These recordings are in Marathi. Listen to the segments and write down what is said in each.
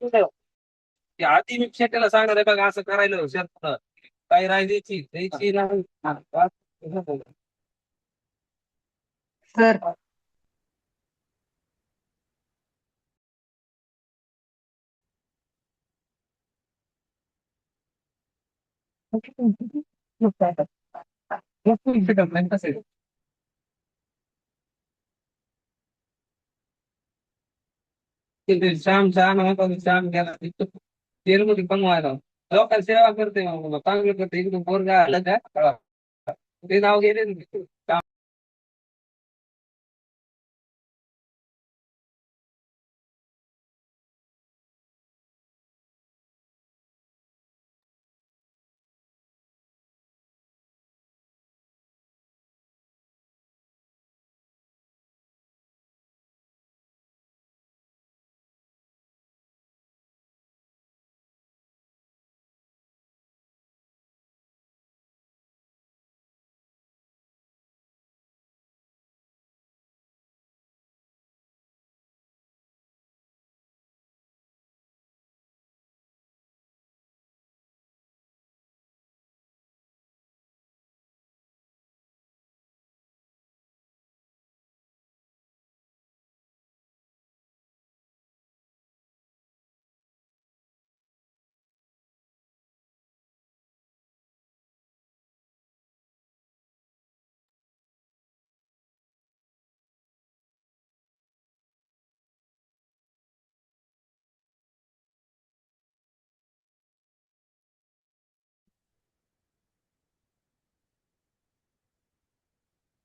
ते आधी मी शेट्याला सांगणार आहे बघा असं करायला शेत काही राय द्यायची द्यायची नाही सर श्याम श्याम आहे बघ श्याम गेला तेलमध्ये बनवायला लोकांना सेवा करते मग चांगलं करते एकदम पोरगा आलं का ते नाव गेले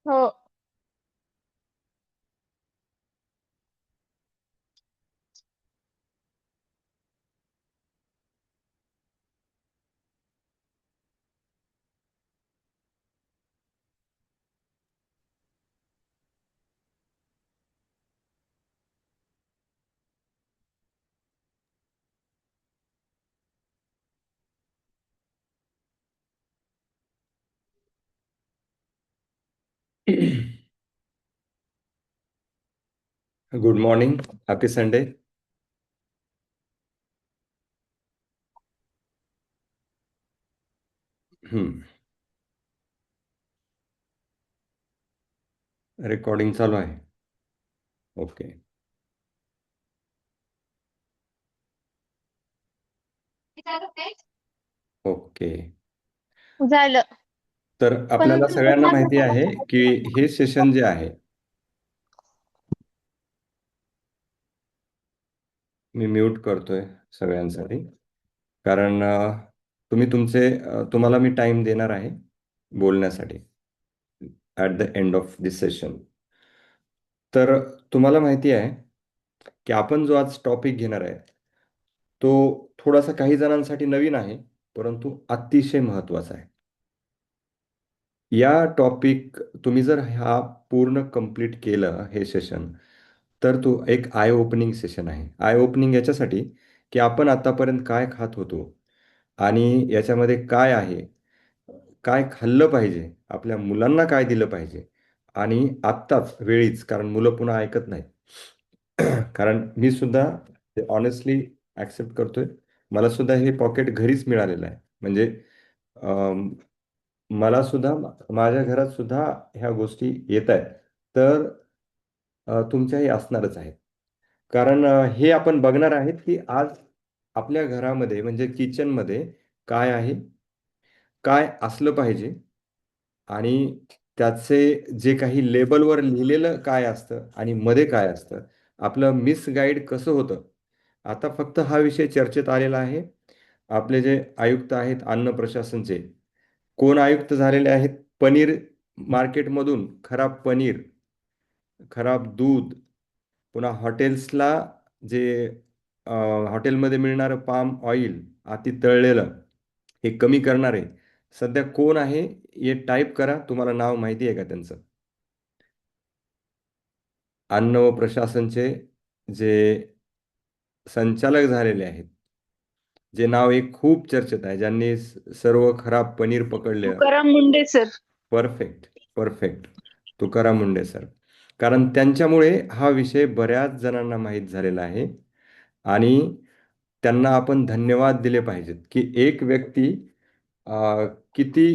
हो. Good morning, happy Sunday. Recording चालू आहे। Okay okay. झालं तर पण आपल्याला सगळ्यांना माहिती आहे की हे सेशन जे आहे, मी म्यूट करतोय सगळ्यांसाठी, कारण तुम्हाला मी टाइम देणार आहे बोलण्यासाठी at the end of this session. तर तुम्हाला माहिती आहे की आपण जो आज टॉपिक घेणार आहे तो थोडासा काही जणांसाठी नवीन आहे, परंतु अतिशय महत्त्वाचा आहे। या टॉपिक तुम्ही जर हा पूर्ण कंप्लीट केलं हे सेशन, तर तो एक आय ओपनिंग सेशन आहे। आय ओपनिंग याच्यासाठी की आपण आतापर्यंत काय खात होतो आणि याच्यामध्ये काय आहे, काय खाल्लं पाहिजे, आपल्या मुलांना काय दिलं पाहिजे, आणि आत्ताच वेळीच, कारण मुलं पुन्हा ऐकत नाही कारण मी सुद्धा ऑनेस्टली ॲक्सेप्ट करतोय, मला सुद्धा हे पॉकेट घरीच मिळालेलं आहे। म्हणजे मला सुद्धा माझ्या घरात सुद्धा ह्या गोष्टी येत आहेत, तर तुमच्याही असणारच आहेत। कारण हे आपण बघणार आहेत की आज आपल्या घरामध्ये म्हणजे किचनमध्ये काय आहे, काय असलं पाहिजे, आणि त्याचे जे काही लेबलवर लिहिलेलं काय असतं आणि मध्ये काय असतं, आपलं मिसगाईड कसं होतं। आता फक्त हा विषय चर्चेत आलेला आहे। आपले जे आयुक्त आहेत अन्न प्रशासनचे, कोण आयुक्त झालेले आहेत? पनीर मार्केटमधून खराब पनीर, खराब दूध, पुन्हा हॉटेल्सला जे हॉटेलमध्ये मिळणारं पाम ऑइल अति तळलेलं, हे कमी करणारे सध्या कोण आहे हे टाईप करा। तुम्हाला नाव माहिती आहे का त्यांचं? अन्न व प्रशासनचे जे संचालक झालेले आहेत, जे नाव एक खूप चर्चेत आहे, ज्यांनी सर्व खराब पनीर पकडले। Tukaram Munde sir. Perfect perfect, Tukaram Munde sir. कारण त्यांच्यामुळे हा विषय बऱ्याच जणांना माहीत झालेला आहे। आणि त्यांना आपण धन्यवाद दिले पाहिजेत की एक व्यक्ती किती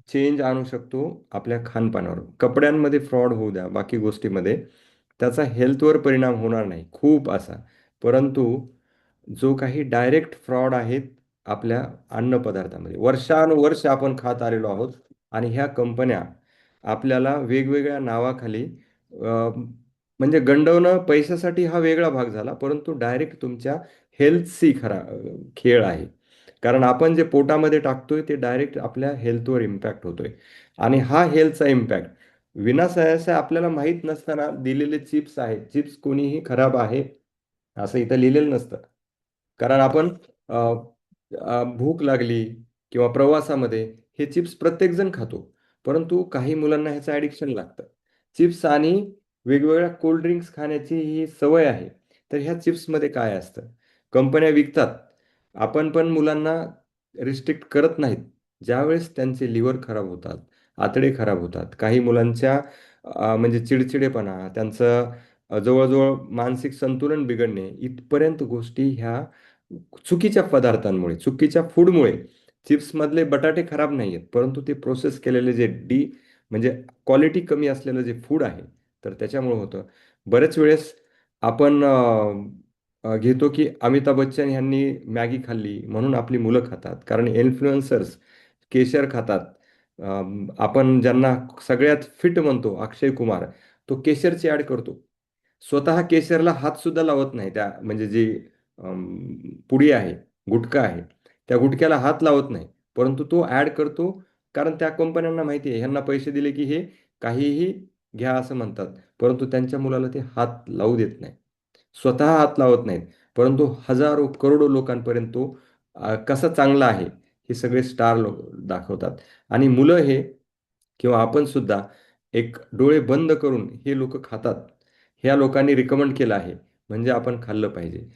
चेंज आणू शकतो आपल्या खानपानावर. कपड्यांमध्ये फ्रॉड होऊ द्या, बाकी गोष्टीमध्ये त्याचा हेल्थवर परिणाम होणार नाही खूप असा. परंतु जो काही डायरेक्ट फ्रॉड आहेत आपल्या अन्नपदार्थामध्ये, वर्षानुवर्ष आपण खात आलेलो आहोत आणि ह्या कंपन्या आपल्याला वेगवेगळ्या नावाखाली म्हणजे गंडवणं पैशासाठी हा वेगळा भाग झाला, परंतु डायरेक्ट तुमच्या हेल्थशी खेळ आहे. कारण आपण जे पोटामध्ये टाकतोय ते डायरेक्ट आपल्या हेल्थवर इम्पॅक्ट होतोय. आणि हा हेल्थचा इम्पॅक्ट विनासायासा आपल्याला माहीत नसताना दिलेले चिप्स आहेत. चिप्स कोणीही खराब आहे असं इथं लिहिलेलं नसतं. कारण आपण अ, भूक लागली किंवा प्रवासामध्ये हे चिप्स प्रत्येकजण खातो, परंतु काही मुलांना ह्याचं ॲडिक्शन लागतं. चिप्स आणि वेगवेगळ्या कोल्ड ड्रिंक्स खाण्याची ही सवय आहे. तर ह्या चिप्समध्ये काय असतं? कंपन्या विकतात, आपण पण मुलांना रिस्ट्रिक्ट करत नाहीत. ज्यावेळेस त्यांचे लिव्हर खराब होतात, आतडे खराब होतात, काही मुलांच्या म्हणजे चिडचिडेपणा, त्यांचं जवळजवळ मानसिक संतुलन बिघडणे इथपर्यंत गोष्टी ह्या चुकीच्या पदार्थांमुळे, चुकीच्या फूडमुळे. चिप्समधले बटाटे खराब नाही आहेत, परंतु ते प्रोसेस केलेले जे म्हणजे क्वालिटी कमी असलेलं जे फूड आहे, तर त्याच्यामुळे होतं. बरेच वेळेस आपण घेतो की अमिताभ बच्चन यांनी मॅगी खाल्ली म्हणून आपली मुलं खातात, कारण इन्फ्लुएन्सर्स केशर खातात. आपण ज्यांना सगळ्यात फिट म्हणतो अक्षय कुमार, तो केशरची ॲड करतो. स्वतः केशरला हात सुद्धा लावत नाही. त्या म्हणजे जी पुडी आहे, गुटखा आहे, त्या गुटख्याला हात लावत नाही, परंतु तो ॲड करतो. कारण त्या कंपन्यांना माहिती आहे ह्यांना पैसे दिले की हे काहीही घ्या असं म्हणतात, परंतु त्यांच्या मुलाला ते हात लावू देत नाही, स्वतः हात लावत नाहीत. परंतु हजारो करोडो लोकांपर्यंत तो कसा चांगला आहे हे सगळे स्टार लोक दाखवतात. आणि मुलं हे किंवा आपण सुद्धा एक डोळे बंद करून हे लोक खातात. ह्या लोकांनी रिकमेंड केलं आहे म्हणजे आपण खाल्लं पाहिजे.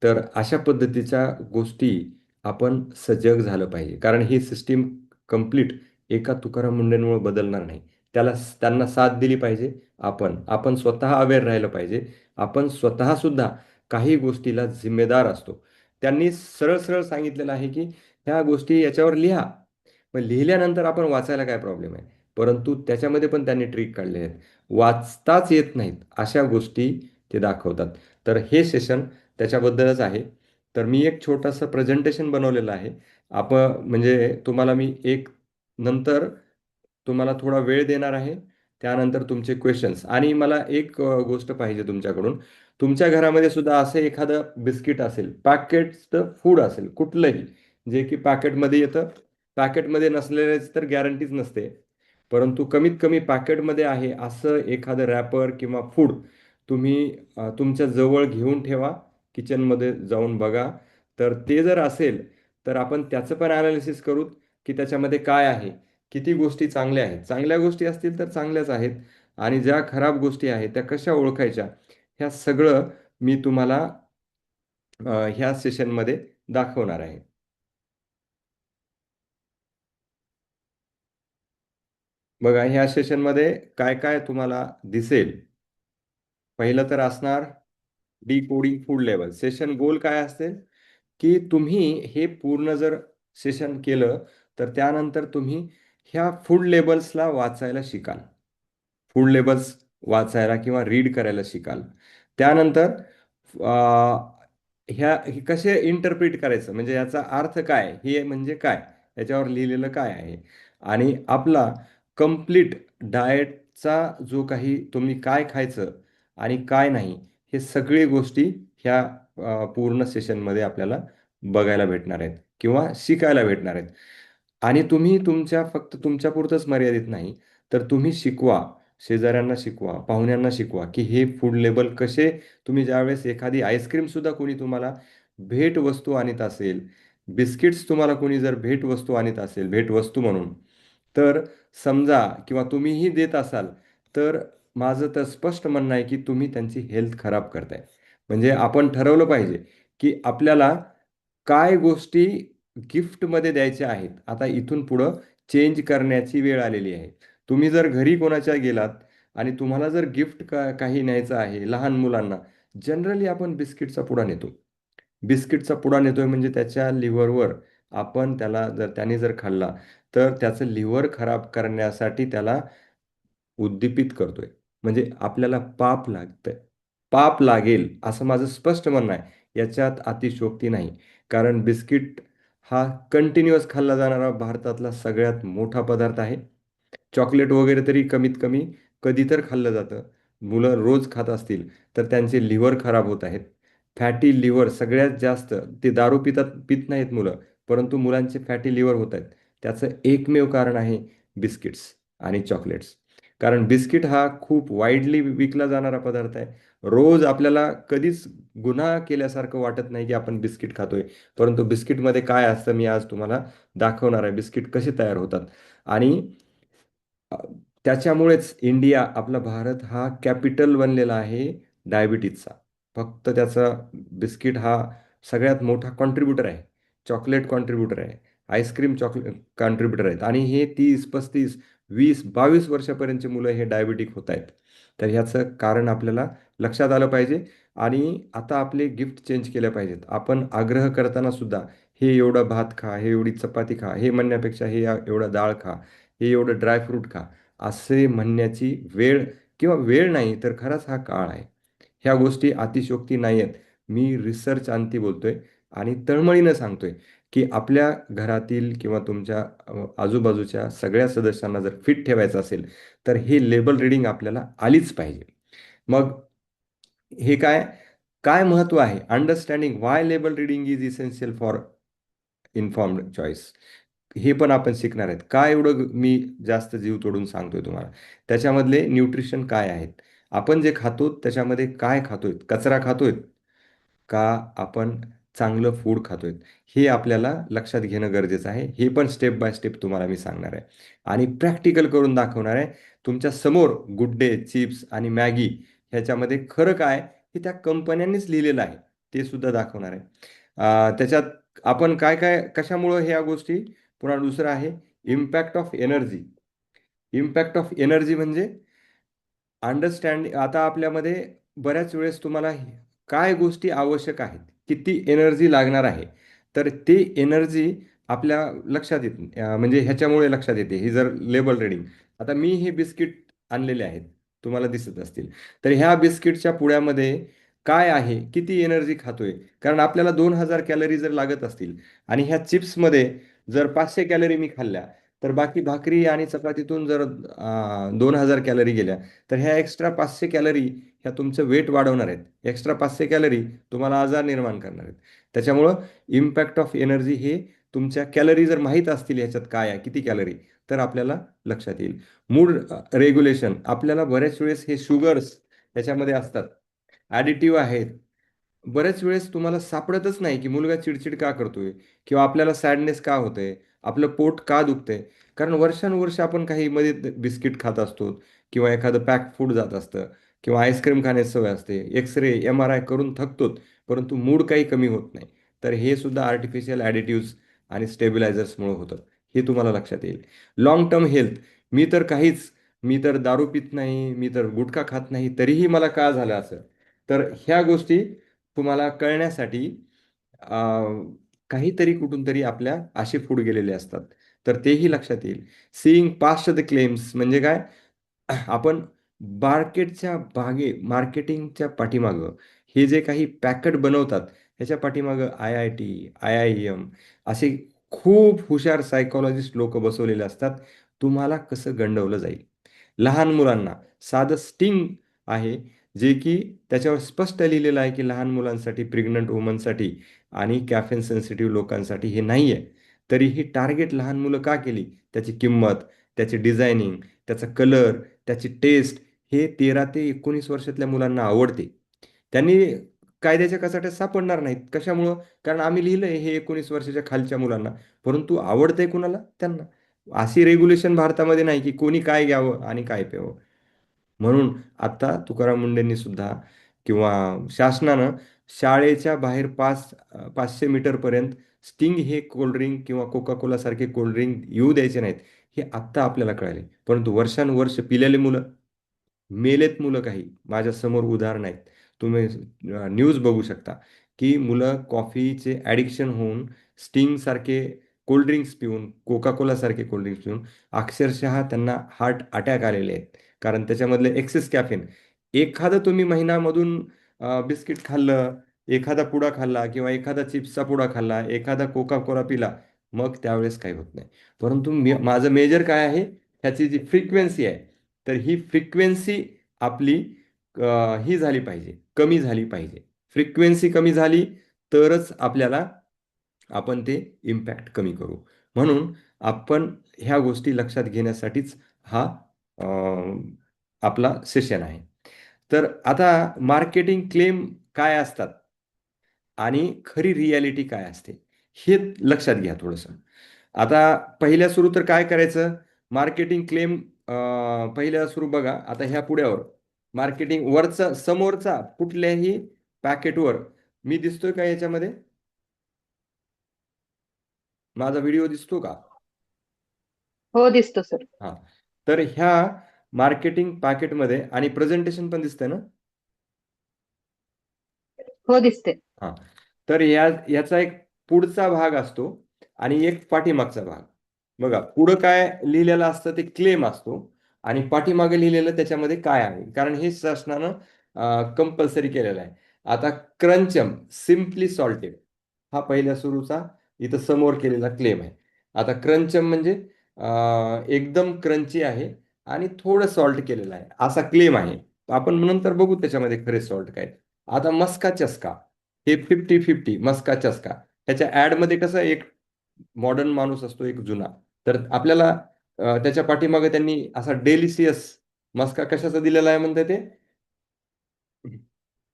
तर अशा पद्धतीच्या गोष्टी आपण सजग झालं पाहिजे, कारण ही सिस्टीम कंप्लीट एका तुकाराम मुंडेंमुळे बदलणार नाही. त्यांना साथ दिली पाहिजे. आपण स्वतः अवेअर राहिलं पाहिजे. आपण स्वतः सुद्धा काही गोष्टीला जिम्मेदार असतो. त्यांनी सरळ सरळ सांगितलेलं आहे की ह्या गोष्टी याच्यावर लिहा. मग लिहिल्यानंतर आपण वाचायला काय प्रॉब्लेम आहे? परंतु त्याच्यामध्ये पण त्यांनी ट्रिक काढले आहेत. वाचताच येत नाहीत अशा गोष्टी ते दाखवतात. तर हे सेशन त्याच्याबद्दलच आहे. तर मी एक छोटंसं प्रेझेंटेशन बनवलेलं आहे. म्हणजे तुम्हाला मी एक नंतर तुम्हाला थोडा वेळ देणार आहे. त्यानंतर तुमचे क्वेश्चन्स. आणि मला एक गोष्ट पाहिजे तुमच्याकडून. तुमच्या घरामध्ये सुद्धा असं एखादं बिस्किट असेल, पॅकेटचं फूड असेल कुठलंही, जे की पॅकेटमध्ये येतं. पॅकेटमध्ये नसलेल्याची तर गॅरंटीच नसते, परंतु कमीत कमी पॅकेटमध्ये आहे असं एखादं रॅपर किंवा फूड तुम्ही तुमच्या जवळ घेऊन ठेवा. किचनमध्ये जाऊन बघा. तर ते जर असेल तर आपण त्याचं पण ॲनालिसिस करू की त्याच्यामध्ये काय आहे, किती गोष्टी चांगल्या आहेत. चांगल्या गोष्टी असतील तर चांगल्याच आहेत, आणि ज्या खराब गोष्टी आहेत त्या कशा ओळखायच्या, ह्या सगळं मी तुम्हाला ह्या सेशनमध्ये दाखवणार आहे. बघा, ह्या सेशनमध्ये काय काय तुम्हाला दिसेल. पहिलं तर असणार डिकोडिंग फूड लेवल. सेशन गोल काय असेल की तुम्ही हे पूर्ण जर सेशन केलं तर त्यानंतर तुम्ही ह्या फूड लेबल्सला वाचायला शिकाल. फूड लेबल्स वाचायला किंवा रीड करायला शिकाल. त्यानंतर हे कसे इंटरप्रिट करायचं, म्हणजे याचा अर्थ काय, हे म्हणजे काय, याच्यावर लिहिलेलं काय आहे, आणि आपला कंप्लीट डाएटचा जो काही तुम्ही काय खायचं आणि काय नाही, हे सगळी गोष्टी ह्या पूर्ण सेशनमध्ये आपल्याला बघायला भेटणार आहेत किंवा शिकायला भेटणार आहेत. आणि तुम्ही फक्त तुमच्यापुरतंच मर्यादित नाही, तर तुम्ही शिकवा, शेजाऱ्यांना शिकवा, पाहुण्यांना शिकवा की हे फूड लेबल कसे. तुम्ही ज्यावेळेस एखादी आईस्क्रीमसुद्धा कोणी तुम्हाला भेटवस्तू आणत असेल, बिस्किट्स तुम्हाला कोणी जर भेटवस्तू आणत असेल, भेटवस्तू म्हणून, तर समजा किंवा तुम्हीही देत असाल, तर माझं तर स्पष्ट म्हणणं आहे की तुम्ही त्यांची हेल्थ खराब करताय. म्हणजे आपण ठरवलं पाहिजे की आपल्याला काय गोष्टी गिफ्टमध्ये द्यायच्या आहेत. आता इथून पुढं चेंज करण्याची वेळ आलेली आहे. तुम्ही जर घरी कोणाच्या गेलात आणि तुम्हाला जर गिफ्ट काही न्यायचं आहे लहान मुलांना, जनरली आपण बिस्किटचा पुडा नेतो. बिस्किटचा पुडा नेतोय म्हणजे त्याच्या लिव्हरवर आपण त्याने जर खाल्ला तर त्याचं लिव्हर खराब करण्यासाठी त्याला उद्दीपित करतोय. म्हणजे आपल्याला पाप लागतंय. पाप लागेल असं माझं स्पष्ट म्हणणं आहे. याच्यात अतिशयोक्ती नाही. कारण बिस्किट हा कंटिन्युअस खाल्ला जाणारा भारतातला सगळ्यात मोठा पदार्थ आहे. चॉकलेट वगैरे तरी कमीत कमी कधी तर खाल्लं जातं. मुलं रोज खात असतील तर त्यांचे लिव्हर खराब होत आहेत. फॅटी लिव्हर सगळ्यात जास्त ते दारू पित नाहीत मुलं, परंतु मुलांचे फॅटी लिव्हर होत आहेत. त्याचं एकमेव कारण आहे बिस्किट्स आणि चॉकलेट्स. कारण बिस्किट हा खूप वाईडली विकला जाणारा पदार्थ आहे. रोज आपल्याला कधीच गुन्हा केल्यासारखं वाटत नाही की आपण बिस्किट खातोय. परंतु बिस्किटमध्ये काय असतं मी आज तुम्हाला दाखवणार आहे. बिस्किट कसे तयार होतात आणि अ, त्याच्यामुळेच इंडिया आपला भारत हा कॅपिटल बनलेला आहे डायबिटीजचा. फक्त त्याचा बिस्किट हा सगळ्यात मोठा कॉन्ट्रीब्युटर आहे. चॉकलेट कॉन्ट्रीब्युटर आहे. आईस्क्रीम चॉकलेट कॉन्ट्रीब्युटर आहेत आणि हे 30-35 20-22 वर्षापर्यंतची मुलं हे डायबिटिक होत आहेत. तर ह्याचं कारण आपल्याला लक्षात आलं पाहिजे आणि आता आपले गिफ्ट चेंज केले पाहिजेत. आपण आग्रह करताना सुद्धा हे एवढं भात खा, हे एवढी चपाती खा, हे म्हणण्यापेक्षा एवढं डाळ खा, हे एवढं ड्रायफ्रूट खा, असे म्हणण्याची वेळ किंवा वेळ नाही तर खराच हा काळ आहे. ह्या गोष्टी अतिशयोक्ती नाही आहेत. मी रिसर्च अंती बोलतोय आणि तळमळीनं सांगतोय की आपल्या घरातील किंवा तुमच्या आजूबाजूच्या सगळ्या सदस्यांना जर फिट ठेवायचं असेल तर हे लेबल रीडिंग आपल्याला आलीच पाहिजे. मग हे काय काय महत्त्व आहे? Understanding why label reading is essential for informed choice. हे पण आपण शिकणार आहेत. का एवढं मी जास्त जीव तोडून सांगतोय तुम्हाला? त्याच्यामधले न्यूट्रिशन काय आहेत? आपण जे खातो त्याच्यामध्ये काय खातोय? कचरा खातोय का आपण चांगलं फूड खातोय? हे आपल्याला लक्षात घेणं गरजेचं आहे. हे पण स्टेप बाय स्टेप तुम्हाला मी सांगणार आहे आणि प्रॅक्टिकल करून दाखवणार आहे. तुमच्या समोर गुड डे, चिप्स आणि मॅगी ह्याच्यामध्ये खरं काय हे त्या कंपन्यांनीच लिहिलेलं आहे. ते सुद्धा दाखवणार आहे. त्याच्यात आपण काय काय कशामुळं ह्या गोष्टी. पुन्हा दुसरं आहे impact of energy. Impact of energy म्हणजे अंडरस्टँड आता आपल्यामध्ये बऱ्याच वेळेस तुम्हाला काय गोष्टी आवश्यक आहेत, किती एनर्जी लागणार आहे, तर ते एनर्जी आपल्या लक्षात येत नाही. म्हणजे ह्याच्यामुळे लक्षात येते ही जर लेबल रीडिंग. आता मी हे बिस्किट आणलेले आहेत, तुम्हाला दिसत असतील. तर ह्या बिस्किटच्या पुड्यामध्ये काय आहे, किती एनर्जी खातोय. कारण आपल्याला 2000 कॅलरी जर लागत असतील आणि ह्या चिप्समध्ये जर 500 कॅलरी मी खाल्ल्या तर बाकी भाकरी आणि चपातीतून जर 2000 कॅलरी गेल्या तर ह्या एक्स्ट्रा 500 कॅलरी ह्या तुमचं वेट वाढवणार आहेत. एक्स्ट्रा 500 कॅलरी तुम्हाला आजार निर्माण करणार आहेत. त्याच्यामुळं इम्पॅक्ट ऑफ एनर्जी हे तुमच्या कॅलरी जर माहीत असतील ह्याच्यात काय आहे, किती कॅलरी, तर आपल्याला लक्षात येईल. मूड रेग्युलेशन आपल्याला बऱ्याच वेळेस हे शुगर्स ह्याच्यामध्ये असतात, ॲडिटिव्ह आहेत. बऱ्याच वेळेस तुम्हाला सापडतच नाही की मुलगा चिडचिड का करतोय किंवा आपल्याला सॅडनेस का होतंय, आपलं पोट का दुखतंय. कारण वर्षानुवर्ष आपण काही मध्ये बिस्किट खात असतो किंवा एखादं पॅक फूड जात असतं किंवा आईस्क्रीम खाण्याची सवय असते. एक्सरे MRI करून थकतोत, परंतु मूड काही कमी होत नाही. तर हे सुद्धा आर्टिफिशियल ॲडिटिव्स आणि स्टेबिलायझर्समुळे होतं. हे तुम्हाला लक्षात येईल. लॉंग टर्म हेल्थ मी तर दारू पित नाही, मी तर गुटखा खात नाही, तरीही मला का झालं असं. तर ह्या गोष्टी तुम्हाला कळण्यासाठी अ, काहीतरी कुठून तरी आपल्या आशे फूड गेलेले असतात. तर तेही लक्षात येईल. सीइंग पास्ट द क्लेम्स म्हणजे काय? आपण मार्केटिंगच्या पाठीमागं हे जे काही पॅकेट बनवतात ह्याच्या पाठीमागं IIT, IIM असे खूप हुशार सायकॉलॉजिस्ट लोक बसवलेले असतात. तुम्हाला कसं गंडवलं जाईल. लहान मुलांना साधं स्टिंग आहे जे की त्याच्यावर स्पष्ट लिहिलेलं आहे की लहान मुलांसाठी, प्रेग्नंट वुमनसाठी आणि कॅफेन सेन्सिटिव्ह लोकांसाठी हे नाही आहे. तरीही टार्गेट लहान मुलं का केली? त्याची किंमत, त्याची डिझायनिंग, त्याचा कलर, त्याची टेस्ट हे 13 ते 19 वर्षातल्या मुलांना आवडते. त्यांनी कायद्याच्या कचाट्यात सापडणार नाहीत. कशामुळं? कारण आम्ही लिहिलंय हे 19 वर्षाच्या खालच्या मुलांना. परंतु आवडतंय कुणाला? त्यांना. अशी रेग्युलेशन भारतामध्ये नाही की कोणी काय घ्यावं आणि काय प्यावं. म्हणून आता तुकाराम मुंडेंनी सुद्धा किंवा शासनानं शाळेच्या बाहेर 500 मीटरपर्यंत स्टिंग हे कोल्ड्रिंक किंवा कोका कोला सारखे कोल्ड्रिंक येऊ द्यायचे नाहीत. हे आत्ता आपल्याला कळाले. परंतु वर्षानुवर्ष पिलेले मुलं, मेलेत मुलं काही माझ्या समोर उदाहरण आहेत. तुम्ही न्यूज बघू शकता की मुलं कॉफीचे ॲडिक्शन होऊन स्टिंगसारखे कोल्ड्रिंक्स पिऊन, कोका कोलासारखे कोल्ड्रिंक्स पिऊन अक्षरशः त्यांना हार्ट अटॅक आलेले आहेत. कारण त्याच्यामधले एक्सेस कॅफेन. एखादं तुम्ही महिन्यामधून बिस्किट खाल्लं, एखादा पुडा खाल्ला किंवा एखादा चिप्सचा पुडा खाल्ला, एखादा कोका कोला पिला, मग त्यावेळेस काही होत नाही. परंतु माझं मेजर काय आहे, ह्याची जी फ्रिक्वेन्सी आहे, तर ही फ्रिक्वेन्सी आपली ही झाली पाहिजे, कमी झाली पाहिजे. फ्रिक्वेन्सी कमी झाली तरच आपल्याला आपण ते इम्पॅक्ट कमी करू. म्हणून आपण ह्या गोष्टी लक्षात घेण्यासाठीच हा आपला सेशन आहे. तर आता मार्केटिंग क्लेम काय असतात आणि खरी रियालिटी काय असते हे लक्षात घ्या थोडंसं. आता पहिल्या सुरू तर काय करायचं, मार्केटिंग क्लेम पहिल्या सुरू बघा. आता ह्या पुढ्यावर मार्केटिंग वरचा समोरचा कुठल्याही पॅकेटवर मी दिसतोय का याच्यामध्ये? माझा व्हिडिओ दिसतो का? हो दिसतो सर. हा. तर ह्या मार्केटिंग पॅकेटमध्ये आणि प्रेझेंटेशन पण दिसतंय ना? हो दिसते. हा. तर याचा एक पुढचा भाग असतो आणि एक पाठीमागचा भाग. बघा, पुढं काय लिहिलेलं असतं ते क्लेम असतो आणि पाठीमागे लिहिलेलं त्याच्यामध्ये काय आहे, कारण हे शासनानं कंपल्सरी केलेलं आहे. आता क्रंचम सिम्पली सॉल्टेड हा पहिल्या सुरूचा इथं समोर केलेला क्लेम आहे. आता क्रंचम म्हणजे एकदम क्रंची आहे आणि थोडं सॉल्ट केलेलं आहे असा क्लेम आहे. आपण नंतर बघू त्याच्यामध्ये खरे सॉल्ट काय. आता मस्का चस्का हे 50-50 मस्का चस्का. ह्याच्या ॲडमध्ये कसं एक मॉडर्न माणूस असतो, एक जुना. तर आपल्याला त्याच्या पाठीमागे त्यांनी असा डेलिशियस मस्का कशाचा दिलेला आहे म्हणते ते,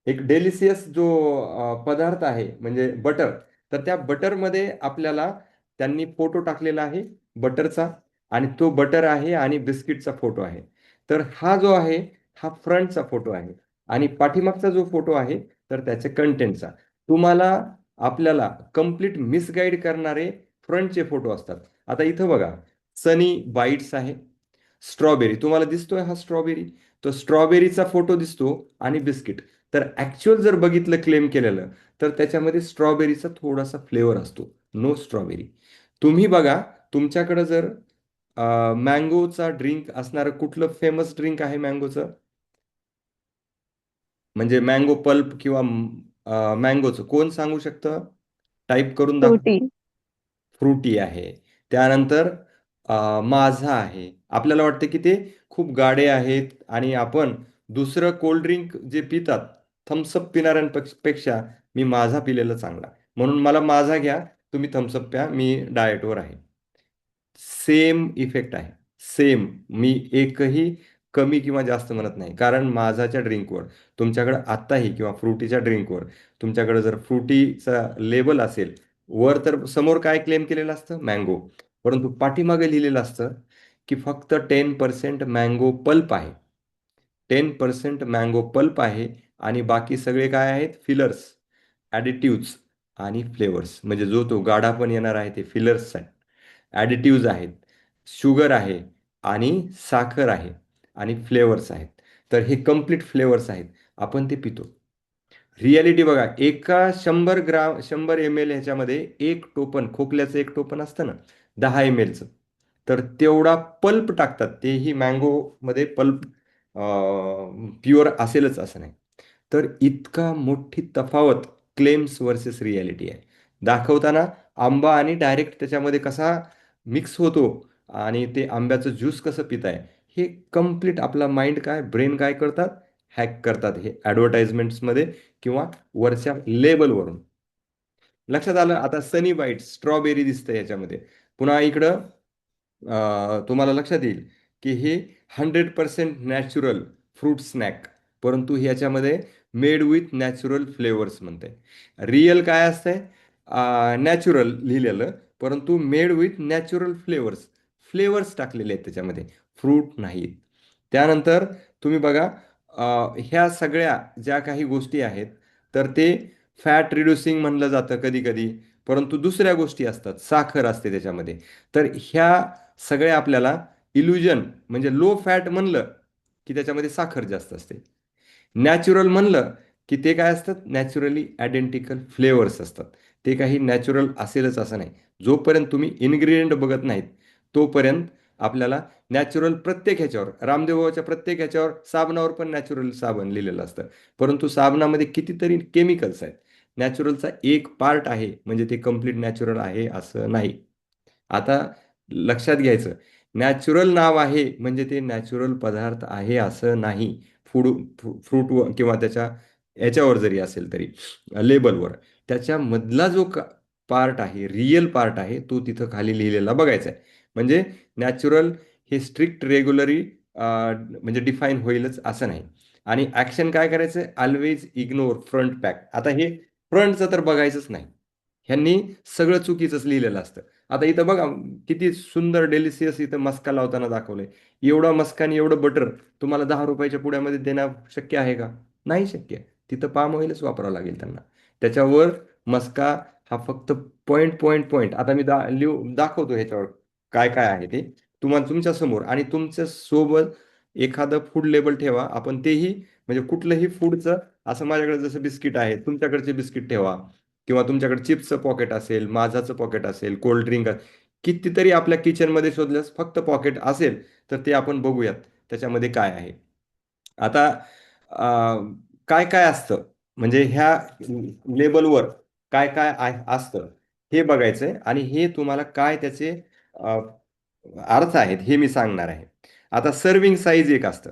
एक डेलिशियस जो पदार्थ आहे म्हणजे बटर. तर त्या बटरमध्ये आपल्याला त्यांनी फोटो टाकलेला आहे बटरचा आणि तो बटर आहे आणि बिस्किटचा फोटो आहे. तर हा जो आहे हा फ्रंटचा फोटो आहे आणि पाठीमागचा जो फोटो आहे तर त्याचे कंटेंटचा. तुम्हाला आपल्याला कंप्लीट मिसगाईड करणारे फ्रंटचे फोटो असतात. आता इथं बघा, सनी बाईट्स आहे, स्ट्रॉबेरी तुम्हाला दिसतोय हा स्ट्रॉबेरी, तो स्ट्रॉबेरीचा फोटो दिसतो आणि बिस्किट. तर ॲक्च्युअल जर बघितलं क्लेम केलेलं तर त्याच्यामध्ये स्ट्रॉबेरीचा थोडासा फ्लेवर असतो, नो स्ट्रॉबेरी. तुम्ही बघा, तुमच्याकडं जर मँगोचा ड्रिंक असणारं कुठलं फेमस ड्रिंक आहे मँगोचं, म्हणजे मँगो पल्प किंवा मँगोचं कोण सांगू शकतं? टाईप करून दाखव. फ्रुटी. फ्रुटी आहे. त्यानंतर माझा आहे. आपल्याला वाटतं की ते खूप गाडे आहेत आणि आपण दुसरं कोल्ड ड्रिंक जे पितात, थम्सअप पिणाऱ्यांपेक्षा मी माझा पिलेलं चांगला, म्हणून मला माझा घ्या, तुम्ही थम्सअप प्या, मी डाएटवर आहे. सेम इफेक्ट आहे, सेम. मी एकही कमी किंवा जास्त म्हणत नाही, कारण माझाच्या ड्रिंकवर तुमच्याकडे आत्ताही किंवा फ्रुटीच्या ड्रिंकवर तुमच्याकडे जर फ्रुटीचा लेबल असेल, वर तर समोर काय क्लेम केलेलं असतं, मँगो, परंतु पाठीमागे लिहिलेलं असतं की फक्त 10% मँगो पल्प आहे. 10% मँगो पल्प आहे आणि बाकी सगळे काय आहेत, फिलर्स, ॲडिटिव्ज आणि फ्लेवर्स. म्हणजे जो तो गाढा पण येणार आहे ते फिलर्स आहेत, ॲडिटिव्ज आहेत, शुगर आहे आणि साखर आहे आणि फ्लेवर्स आहेत. तर हे कम्प्लीट फ्लेवर्स आहेत, आपण ते पितो. रियालिटी बघा, एका 100 ग्राम 100 ml ह्याच्यामध्ये एक टोपण खोकल्याचं एक टोपण असतं ना, 10 mlचं, तर तेवढा पल्प टाकतात. तेही मँगोमध्ये पल्प प्युअर असेलच असं नाही. तर इतका मोठी तफावत क्लेम्स वर्सेस रियालिटी आहे. दाखवताना आंबा आणि डायरेक्ट त्याच्यामध्ये कसा मिक्स होतो आणि ते आंब्याचं ज्यूस कसं पिताय, हे कम्प्लीट आपला माइंड काय, ब्रेन काय करतात, हॅक करतात हे ॲडव्हर्टाइजमेंट्समध्ये किंवा वरच्या लेबलवरून. लक्षात आलं? आता सनी बाईट स्ट्रॉबेरी दिसतं याच्यामध्ये. पुन्हा इकडं तुम्हाला लक्षात येईल की हे 100% नॅचरल फ्रूट स्नॅक, परंतु ह्याच्यामध्ये मेड विथ नॅचरल फ्लेवर्स म्हणते. रिअल काय असतंय, नॅचरल लिहिलेलं, परंतु made with natural flavours, flavours टाकलेले आहेत त्याच्यामध्ये, फ्रूट नाहीत. त्यानंतर तुम्ही बघा, ह्या सगळ्या ज्या काही गोष्टी आहेत तर ते फॅट रिड्युसिंग म्हणलं जातं कधी कधी, परंतु दुसऱ्या गोष्टी असतात, साखर असते त्याच्यामध्ये. तर ह्या सगळ्या आपल्याला इल्युजन, म्हणजे लो फॅट म्हणलं की त्याच्यामध्ये साखर जास्त असते, नॅचरल म्हणलं की ते काय असतात, नॅचरली आयडेंटिकल फ्लेवर्स असतात. ते काही नॅचरल असेलच असं नाही. जोपर्यंत तुम्ही इन्ग्रेडियंट बघत नाहीत तोपर्यंत आपल्याला नॅचरल प्रत्येक ह्याच्यावर, रामदेव बाबाच्या प्रत्येक ह्याच्यावर साबणावर पण नॅचरल साबण लिहिलेलं असतं. परंतु साबणामध्ये कितीतरी केमिकल्स आहेत. नॅचरलचा एक पार्ट आहे म्हणजे ते कम्प्लीट नॅचरल आहे असं नाही. आता लक्षात घ्यायचं, नॅचरल नाव आहे म्हणजे ते नॅचरल पदार्थ आहे असं नाही. फूड, फ्रूट किंवा त्याच्या ह्याच्यावर जरी असेल तरी लेबलवर त्याच्यामधला जो पार्ट आहे, रिअल पार्ट आहे, तो तिथं खाली लिहिलेला बघायचा आहे. म्हणजे नॅचरल हे स्ट्रिक्ट रेग्युलरी म्हणजे डिफाईन होईलच असं नाही. आणि ॲक्शन काय करायचं, ऑलवेज इग्नोर फ्रंट पॅक. आता हे फ्रंटचं तर बघायचंच नाही. ह्यांनी सगळं चुकीचंच लिहिलेलं असतं. आता इथं बघा किती सुंदर डेलिशियस इथं मस्का लावताना दाखवलंय. एवढा मस्का आणि एवढं बटर तुम्हाला 10 रुपयाच्या पुड्यामध्ये देणं शक्य आहे का? नाही शक्य. तिथं पाम ऑइलच वापरावं लागेल त्यांना. त्याच्यावर मस्का हा फक्त पॉईंट पॉईंट पॉईंट, आता मी दाखवतो ह्याच्यावर काय काय आहे ते तुम्हाला तुमच्या समोर. आणि तुमच्या सोबत एखादं फूड लेबल ठेवा. आपण तेही म्हणजे कुठलंही फूडचं, असं माझ्याकडे जसं बिस्किट आहे तुमच्याकडचे बिस्किट ठेवा, किंवा तुमच्याकडे चिप्सचं पॉकेट असेल, माझाचं पॉकेट असेल, कोल्ड ड्रिंक, कितीतरी आपल्या किचनमध्ये शोधल्यास फक्त पॉकेट असेल तर ते आपण बघूयात त्याच्यामध्ये काय आहे. आता काय काय असतं म्हणजे ह्या लेबलवर काय काय असतं हे बघायचंय. आणि हे तुम्हाला काय त्याचे अ, अर्थ आहेत हे मी सांगणार आहे. आता सर्विंग साईज एक असतं.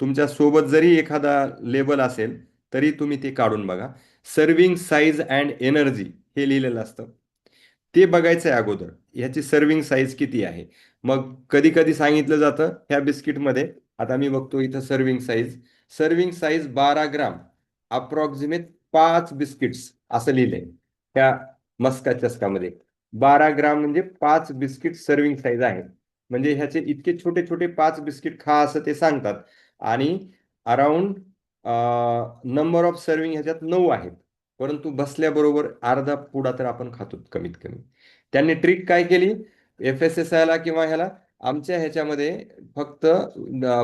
तुमच्या सोबत जरी एखादा लेबल असेल तरी तुम्ही ते काढून बघा. सर्विंग साईज अँड एनर्जी हे लिहिलेलं असतं. ते बघायचं आहे अगोदर, ह्याची सर्विंग साईज किती आहे. मग कधी कधी सांगितलं जातं ह्या बिस्किटमध्ये, आता मी बघतो इथं सर्विंग साईज 12 ग्राम, अप्रॉक्सिमेट 5 बिस्किट्स असं लिहिलंय त्या मस्का चस्कामध्ये. 12 ग्राम म्हणजे 5 बिस्किट सर्विंग साईज आहे. म्हणजे ह्याचे इतके छोटे छोटे 5 बिस्किट खा असं ते सांगतात. आणि अराउंड नंबर ऑफ सर्विंग ह्याच्यात 9 आहेत. परंतु बसल्याबरोबर अर्धा पुडा तर आपण खातो कमीत कमी. त्यांनी ट्रिक काय केली, FSSAI ला किंवा ह्याला, आमच्या ह्याच्यामध्ये फक्त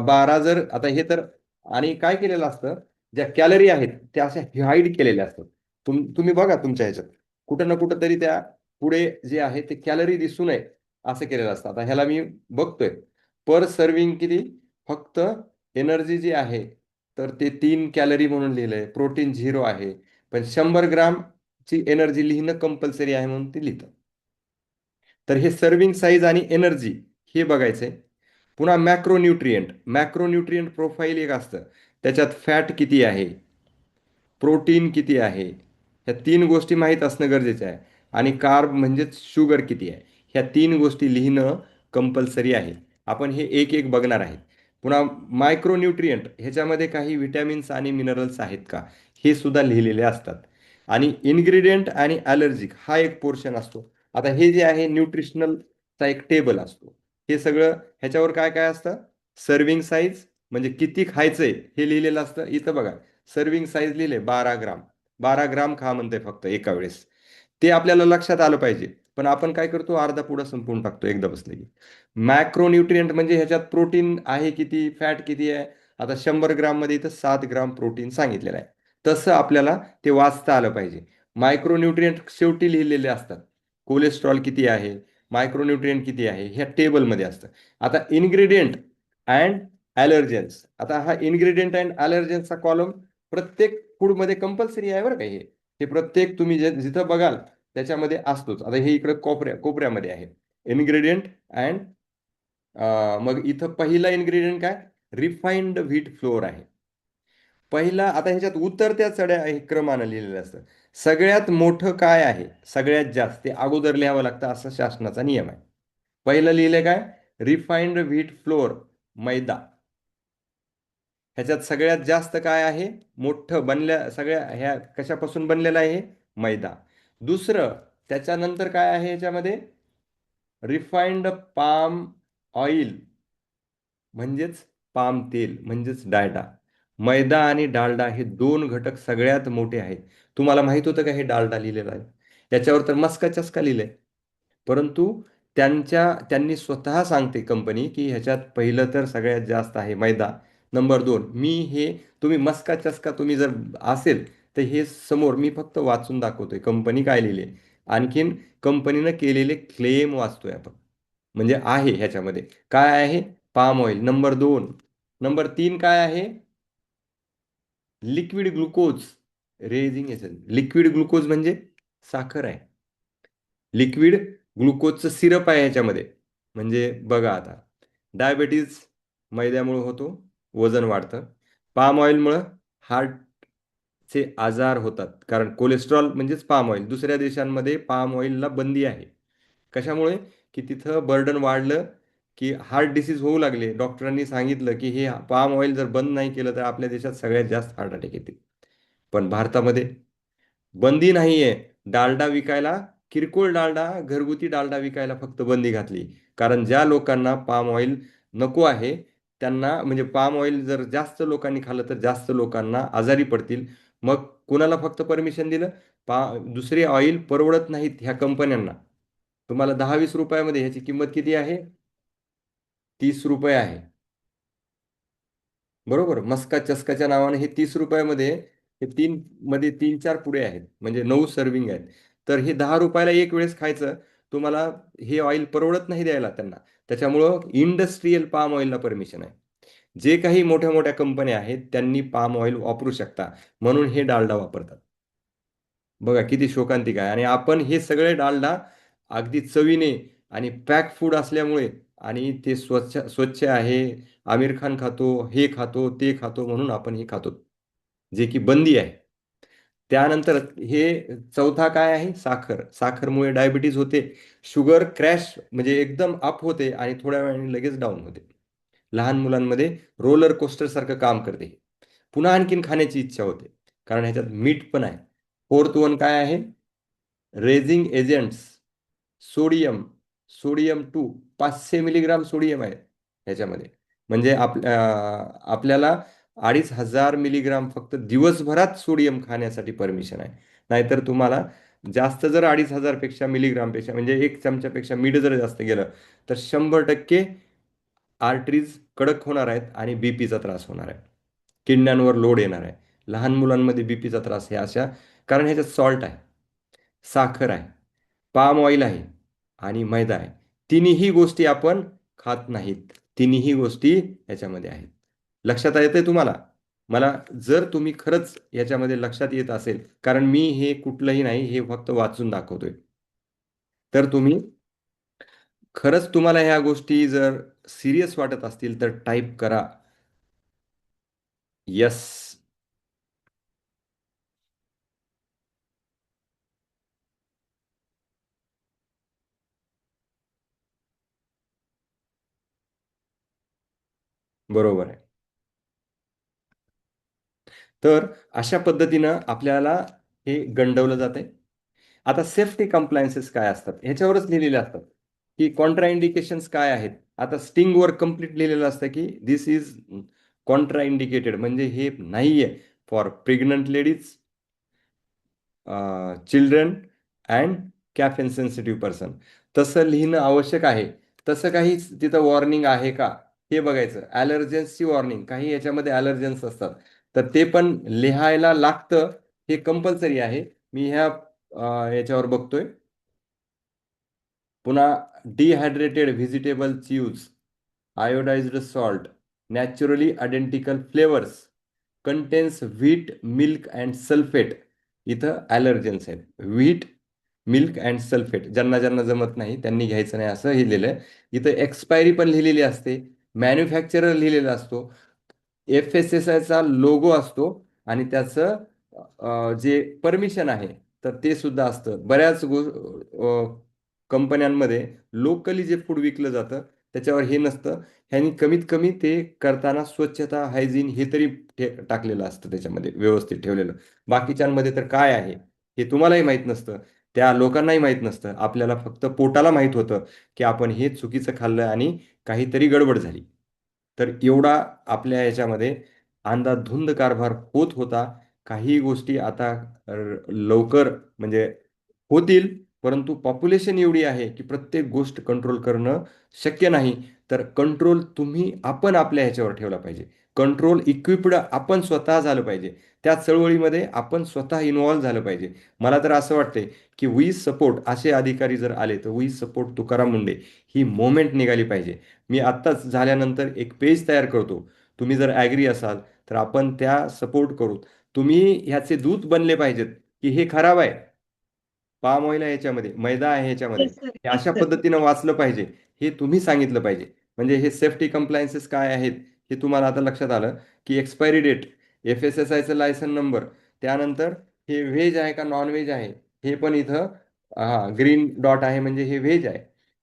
12 जर आता हे तर, आणि काय केलेलं असतं, ज्या कॅलरी आहेत त्या अशा हाईड केलेल्या असतात. तुम्ही बघा तुमच्या ह्याच्यात कुठं ना कुठं तरी त्या पुढे जे आहे ते कॅलरी दिसू नये असं केलेलं असतं. आता ह्याला मी बघतोय पर सर्विंग किती, फक्त एनर्जी जी आहे तर ते 3 कॅलरी म्हणून लिहिलंय, प्रोटीन 0 आहे. पण 100 ग्रामची एनर्जी लिहिणं कंपल्सरी आहे म्हणून ते लिहितं. तर हे सर्विंग साईज आणि एनर्जी हे बघायचंय. पुन्हा मॅक्रोन्यूट्रियंट प्रोफाईल एक असतं. त्याच्यात फॅट किती आहे, प्रोटीन किती आहे, ह्या 3 गोष्टी माहीत असणं गरजेचं आहे. आणि कार्ब म्हणजेच शुगर किती आहे, ह्या 3 गोष्टी लिहिणं कंपल्सरी आहे. आपण हे एक एक बघणार आहेत. पुन्हा मायक्रोन्यूट्रियंट ह्याच्यामध्ये काही विटॅमिन्स आणि मिनरल्स आहेत का हे सुद्धा लिहिलेले असतात. आणि इन्ग्रेडियंट आणि ॲलर्जिक हा एक पोर्शन असतो. आता हे जे आहे न्यूट्रिशनलचा एक टेबल असतो. हे सगळं ह्याच्यावर काय काय असतं, सर्विंग साईज म्हणजे किती खायचंय हे लिहिलेलं असतं. इथं बघा सर्विंग साईज लिहिले 12 ग्राम. 12 ग्राम खा म्हणते फक्त एका वेळेस. ते आपल्याला लक्षात आलं पाहिजे. पण आपण काय करतो, अर्धा पुडा संपवून टाकतो एकदा बसले की. मॅक्रोन्यूट्रियंट म्हणजे ह्याच्यात प्रोटीन आहे किती, फॅट किती आहे. आता 100 ग्राम मध्ये इथं 7 ग्राम प्रोटीन सांगितलेलं आहे. तसं आपल्याला ते वाचता आलं पाहिजे. मायक्रोन्यूट्रियंट शेवटी लिहिलेले असतात. कोलेस्ट्रॉल किती आहे, मायक्रोन्यूट्रियंट किती आहे, ह्या टेबलमध्ये असतं. आता इन्ग्रेडियंट अँड ॲलर्जन्स, आता हा इन्ग्रेडियंट अँड ॲलर्जन्सचा कॉलम प्रत्येक फूडमध्ये कंपल्सरी आहे बरं का. हे प्रत्येक तुम्ही जिथं बघाल त्याच्यामध्ये असतोच. आता हे इकडे कोपऱ्यामध्ये आहे इन्ग्रेडियंट अँड, मग इथं पहिला इन्ग्रेडियंट काय, रिफाईंड व्हीट फ्लोअर आहे पहिला. आता ह्याच्यात उतरत्या चढ्या हे क्रमानं लिहिलेलं असतं. सगळ्यात मोठं काय आहे, सगळ्यात जास्त ते अगोदर लिहावं लागतं असं शासनाचा नियम आहे. पहिलं लिहिलंय काय, रिफाईंड व्हीट फ्लोअर, मैदा. ह्याच्यात सगळ्यात जास्त काय आहे, मोठं बनल्या सगळ्या ह्या कशापासून बनलेलं आहे, मैदा. दुसरं त्याच्यानंतर काय आहे ह्याच्यामध्ये, रिफाईंड पाम ऑइल म्हणजेच पाम तेल म्हणजेच डालडा. मैदा आणि डालडा हे 2 घटक सगळ्यात मोठे आहेत. तुम्हाला माहित होतं का हे डालडा लिहिलेलं आहे, याच्यावर तर मस्का चस्का लिहिलंय. परंतु त्यांनी स्वतः सांगते कंपनी की ह्याच्यात पहिलं तर सगळ्यात जास्त आहे मैदा, नंबर 2, मी हे तुम्ही मस्का चस्का तुम्ही जर असेल तर हे समोर मी फक्त वाचून दाखवतोय कंपनी काय लिहिली. आणखीन कंपनीनं केलेले क्लेम वाचतोय आपण. म्हणजे आहे ह्याच्यामध्ये काय आहे, पाम ऑइल. नंबर 2. नंबर 3 काय आहे, liquid glucose raising agent. Liquid glucose म्हणजे साखर आहे. लिक्विड ग्लुकोजचं सिरप आहे ह्याच्यामध्ये. म्हणजे बघा आता, डायबेटीज मैद्यामुळे होतो, वजन वाढतं. पाम ऑइलमुळं हार्टचे आजार होतात, कारण कोलेस्ट्रॉल म्हणजेच पाम ऑइल. दुसऱ्या देशांमध्ये पाम ऑइलला बंदी आहे. कशामुळे, की तिथं बर्डन वाढलं की हार्ट डिसीज होऊ लागले. डॉक्टरांनी सांगितलं की हे पाम ऑइल जर बंद नाही केलं तर आपल्या देशात सगळ्यात जास्त हार्ट अटॅक येतील. पण भारतामध्ये बंदी नाहीये. डालडा विकायला, किरकोळ डालडा, घरगुती डालडा विकायला फक्त बंदी घातली. कारण ज्या लोकांना पाम ऑइल नको आहे त्यांना, म्हणजे पाम ऑइल जर जास्त लोकांनी खाल्लं तर जास्त लोकांना आजारी पडतील. मग कुणाला फक्त परमिशन दिलं, दुसरे ऑइल परवडत नाहीत ह्या कंपन्यांना. तुम्हाला 10-20 रुपयामध्ये ह्याची किंमत किती आहे, 30 रुपये आहे. बरोबर, मस्का चस्काच्या नावाने हे 30 रुपयामध्ये, हे मध्ये 3-4 पुडे आहेत, म्हणजे 9 सर्विंग आहेत. तर हे 10 रुपयाला एक वेळेस खायचं. तुम्हाला हे ऑइल परवडत नाही द्यायला त्यांना. त्याच्यामुळं इंडस्ट्रीयल पाम ऑइलला परमिशन आहे. जे काही मोठ्या मोठ्या कंपन्या आहेत त्यांनी पाम ऑइल वापरू शकता, म्हणून हे डालडा वापरतात. बघा किती शोकांतिक आहे. आणि आपण हे सगळे डालडा अगदी चवीने आणि पॅक फूड असल्यामुळे, आणि ते स्वच्छ स्वच्छ आहे, आमिर खान खातो, हे खातो, ते खातो, म्हणून आपण हे खातो, जे की बंदी आहे. त्यानंतर हे चौथा काय आहे, साखर. साखरमुळे डायबिटीज होते, शुगर क्रॅश म्हणजे एकदम अप होते आणि थोड्या वेळाने लगेच डाऊन होते. लहान मुलांमध्ये रोलर कोस्टर सारखं काम करते. पुन्हा आणखीन खाण्याची इच्छा होते, कारण ह्याच्यात मीठ पण आहे. फोर्थ वन काय आहे, raising agents. Sodium, sodium 2, 500 milligram sodium आहे ह्याच्यामध्ये. म्हणजे आपल्याला 2500 मिलीग्राम फक्त दिवसभरात सोडियम खाण्यासाठी परमिशन आहे. नाहीतर तुम्हाला जास्त जर 2500 मिलीग्रामपेक्षा, म्हणजे 1 चमच्यापेक्षा मीठ जर जास्त गेलं तर 100% आर्टरीज कडक होणार आहेत आणि बीपीचा त्रास होणार आहे, किडण्यांवर लोड येणार आहे. लहान मुलांमध्ये बीपीचा त्रास हे अशा, कारण ह्याच्यात सॉल्ट आहे, साखर आहे, पाम ऑइल आहे आणि मैदा आहे. तिन्ही गोष्टी आपण खात नाहीत. तिन्ही गोष्टी याच्यामध्ये आहेत. लक्षात येते तुम्हाला? मला जर तुम्ही खरंच याच्यामध्ये लक्षात येत असेल, कारण मी हे कुठलंही नाही, हे फक्त वाचून दाखवतोय, तर तुम्ही खरंच तुम्हाला ह्या गोष्टी जर सिरियस वाटत असतील तर टाईप करा यस. बरोबर आहे. तर अशा पद्धतीनं आपल्याला हे गंडवलं जाते. आता सेफ्टी कंप्लायन्सेस काय असतात ह्याच्यावरच लिहिलेले असतात, की कॉन्ट्रा इंडिकेशन्स काय आहेत. आता स्टिंगवर कम्प्लीट लिहिलेलं असतं की दिस इज कॉन्ट्रा इंडिकेटेड, म्हणजे हे नाहीये for pregnant ladies, children and caffeine sensitive person. तसं लिहिणं आवश्यक आहे. तसं काही तिथं वॉर्निंग आहे का हे बघायचं. ॲलर्जन्सची वॉर्निंग, काही याच्यामध्ये ॲलर्जन्स असतात तर ते पण लिहायला लागतं, हे कंपल्सरी आहे. मी ह्या याच्यावर बघतोय. पुन्हा dehydrated vegetable choose, iodised salt, naturally identical flavours, contains wheat, milk and sulphate. इथं ॲलर्जन्स आहेत. व्हीट, मिल्क अँड सल्फेट ज्यांना ज्यांना जमत नाही त्यांनी घ्यायचं नाही असं हे लिहिलं आहे. इथं एक्सपायरी पण लिहिलेली असते, मॅन्युफॅक्चरर लिहिलेला असतो, FSSAIचा लोगो असतो आणि त्याचं जे परमिशन आहे तर ते सुद्धा असतं. बऱ्याच कंपन्यांमध्ये लोकली जे फूड विकलं जातं त्याच्यावर हे नसतं. ह्यांनी कमीत कमी ते करताना स्वच्छता, हायजीन हे तरी टाकलेलं असतं त्याच्यामध्ये, व्यवस्थित ठेवलेलं. बाकीच्यांमध्ये तर काय आहे हे तुम्हालाही माहीत नसतं, त्या लोकांनाही माहीत नसतं. आपल्याला फक्त पोटाला माहीत होतं की आपण हे चुकीचं खाल्लं आणि काहीतरी गडबड झाली. तर एवढा आपल्या याच्यामध्ये अंधाधुंद कारभार होत होता. काही गोष्टी आता लवकर म्हणजे होतील, परंतु पॉप्युलेशन एवढी आहे की प्रत्येक गोष्ट कंट्रोल करणं शक्य नाही. तर कंट्रोल आपण आपल्या ह्याच्यावर ठेवला पाहिजे. कंट्रोल इक्विप्ड आपण स्वतः झालं पाहिजे. त्या चळवळीमध्ये आपण स्वतः इन्व्हॉल्व झालं पाहिजे. मला तर असं वाटतंय की वी सपोर्ट असे अधिकारी जर आले तर वी सपोर्ट तुकाराम मुंडे ही मोमेंट निघाली पाहिजे. मी आत्ताच झाल्यानंतर एक पेज तयार करतो. तुम्ही जर ॲग्री असाल तर आपण त्या सपोर्ट करू. तुम्ही ह्याचे दूत बनले पाहिजेत की हे खराब आहे, पाम ऑइल आहे ह्याच्यामध्ये, मैदा आहे ह्याच्यामध्ये, येस सर, हे येस अशा सर. पद्धतीनं वाचलं पाहिजे. हे तुम्ही सांगितलं पाहिजे. म्हणजे हे सेफ्टी कंप्लायन्सेस काय आहेत हे तुम्हाला आता लक्षात आलं की एक्सपायरी डेट, FSSAयचं लायसन नंबर, त्यानंतर हे व्हेज आहे का नॉन व्हेज आहे हे पण इथं ग्रीन डॉट आहे म्हणजे हे व्हेज आहे.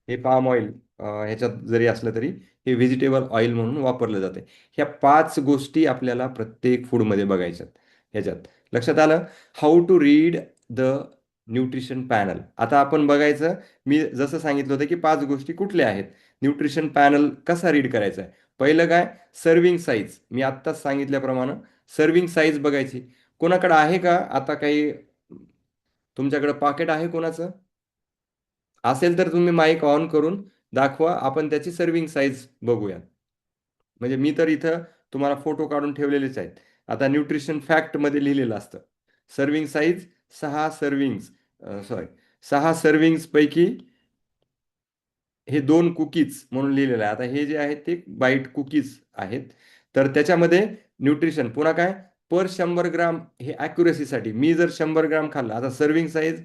हे पाम ऑइल ह्याच्यात जरी असलं तरी हे व्हेजिटेबल ऑइल म्हणून वापरलं जाते. ह्या 5 गोष्टी आपल्याला प्रत्येक फूडमध्ये बघायच्यात. ह्याच्यात लक्षात आलं. How to read the nutrition panel. आता आपण बघायचं, मी जसं सांगितलं होतं की 5 गोष्टी कुठल्या आहेत, न्यूट्रिशन पॅनल कसा रीड करायचा आहे. पहिलं काय, सर्विंग साईज. मी आत्ताच सांगितल्याप्रमाणे सर्विंग साईज बघायची. कोणाकडे आहे का आता काही, तुमच्याकडे पॉकेट आहे कोणाचं? असेल तर तुम्ही माईक ऑन करून दाखवा, आपण त्याची सर्विंग साईज बघूया. म्हणजे मी तर इथं तुम्हाला फोटो काढून ठेवलेलेच आहेत. आता न्यूट्रिशन फॅक्टमध्ये लिहिलेलं असतं serving size 6 servings, sorry 6 servings पैकी हे 2 कुकीज म्हणून लिहिलेलं आहे. आता हे जे आहेत ते बाईट कुकीज आहेत. तर त्याच्यामध्ये न्यूट्रिशन पुन्हा काय, पर 100 ग्राम, हे ॲक्युरेसीसाठी. मी जर 100 ग्राम खाल्लं, आता सर्विंग साईज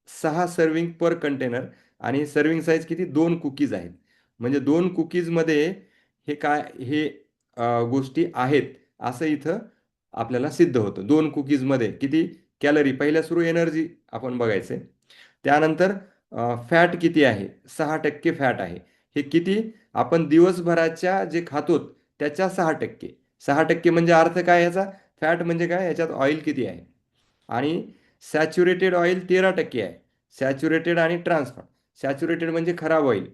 6 सर्विंग पर कंटेनर आणि सर्विंग साईज किती, 2 कुकीज आहेत. म्हणजे 2 कुकीजमध्ये हे काय, हे गोष्टी आहेत असं इथं आपल्याला सिद्ध होतं. 2 कुकीजमध्ये किती कॅलरी, पहिल्या सुरू एनर्जी आपण बघायचे. त्यानंतर फॅट किती आहे, 6% फॅट आहे. हे किती, आपण दिवसभराच्या जे खातो त्याच्या 6%. 6% म्हणजे अर्थ काय याचा, फॅट म्हणजे काय, याच्यात ऑइल किती आहे. आणि सॅच्युरेटेड ऑइल 13% आहे. सॅच्युरेटेड आणि ट्रान्सफर. सॅच्युरेटेड म्हणजे खराब ऑइल,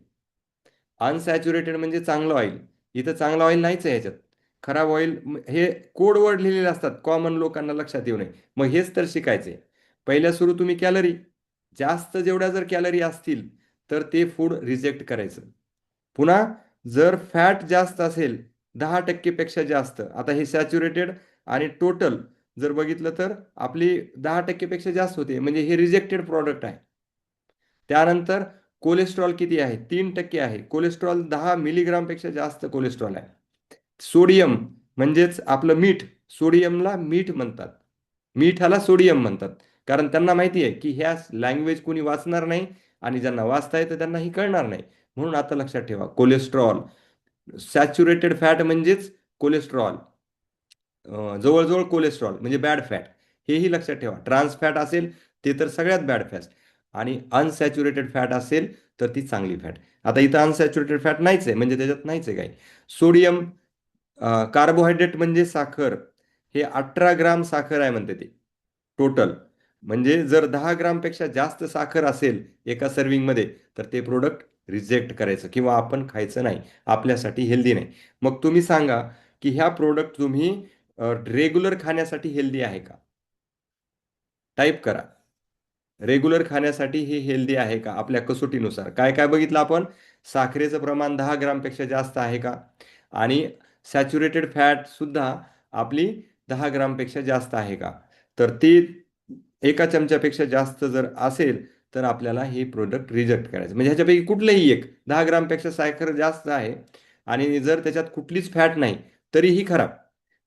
अनसॅच्युरेटेड म्हणजे चांगलं ऑइल. इथं चांगलं ऑइल नाहीच आहे ह्याच्यात. खराब ऑइल हे कोड वर्ड लिहिलेले असतात, कॉमन लोकांना लक्षात येऊ नये. मग हेच तर शिकायचे. पहिल्या सुरू तुम्ही कॅलरी, जास्त जेवढ्या जर कॅलरी असतील तर ते फूड रिजेक्ट करायचं. पुन्हा जर फॅट जास्त असेल 10% पेक्षा जास्त, आता हे सॅच्युरेटेड आणि टोटल जर बघितलं तर आपली 10% पेक्षा जास्त होते, म्हणजे हे रिजेक्टेड प्रॉडक्ट आहे. त्यानंतर कोलेस्ट्रॉल किती आहे, 3% आहे. कोलेस्ट्रॉल 10 मिलीग्राम पेक्षा जास्त कोलेस्ट्रॉल आहे. सोडियम म्हणजेच आपलं मीठ, सोडियमला मीठ म्हणतात, मीठाला सोडियम म्हणतात. कारण त्यांना माहिती आहे की ह्या लँग्वेज कोणी वाचणार नाही आणि ज्यांना वाचता येतं त्यांना ही कळणार नाही. म्हणून आता लक्षात ठेवा, कोलेस्ट्रॉल, सॅच्युरेटेड फॅट म्हणजेच कोलेस्ट्रॉल, जवळजवळ कोलेस्ट्रॉल म्हणजे बॅड फॅट, हेही लक्षात ठेवा. ट्रान्स फॅट असेल ते तर सगळ्यात बॅड फॅट, आणि अनसॅच्युरेटेड फॅट असेल तर ती चांगली फॅट. आता इथं अनसॅच्युरेटेड फॅट नाहीच आहे, म्हणजे त्याच्यात नाहीच आहे काही. सोडियम, कार्बोहायड्रेट म्हणजे साखर, हे 18 ग्राम साखर आहे म्हणते ते टोटल. म्हणजे जर 10 ग्रामपेक्षा जास्त साखर असेल एका सर्विंगमध्ये तर ते प्रोडक्ट रिजेक्ट करायचं किंवा आपण खायचं नाही, आपल्यासाठी हेल्दी नाही. मग तुम्ही सांगा की ह्या प्रोडक्ट तुम्ही रेग्युलर खाण्यासाठी हेल्दी आहे का? टाईप करा, रेग्युलर खाण्यासाठी हे हेल्दी आहे का आपल्या कसोटीनुसार. काय काय बघितलं आपण, साखरेचं प्रमाण 10 ग्रामपेक्षा जास्त आहे का, आणि सॅच्युरेटेड फॅट सुद्धा आपली 10 ग्रामपेक्षा जास्त आहे का. तर ती एका चमच्यापेक्षा जास्त जर असेल तर आपल्याला हे प्रोडक्ट रिजेक्ट करायचं. म्हणजे ह्याच्यापैकी कुठलंही एक, 10 ग्रामपेक्षा साखर जास्त आहे आणि जर त्याच्यात कुठलीच फॅट नाही तरीही खराब,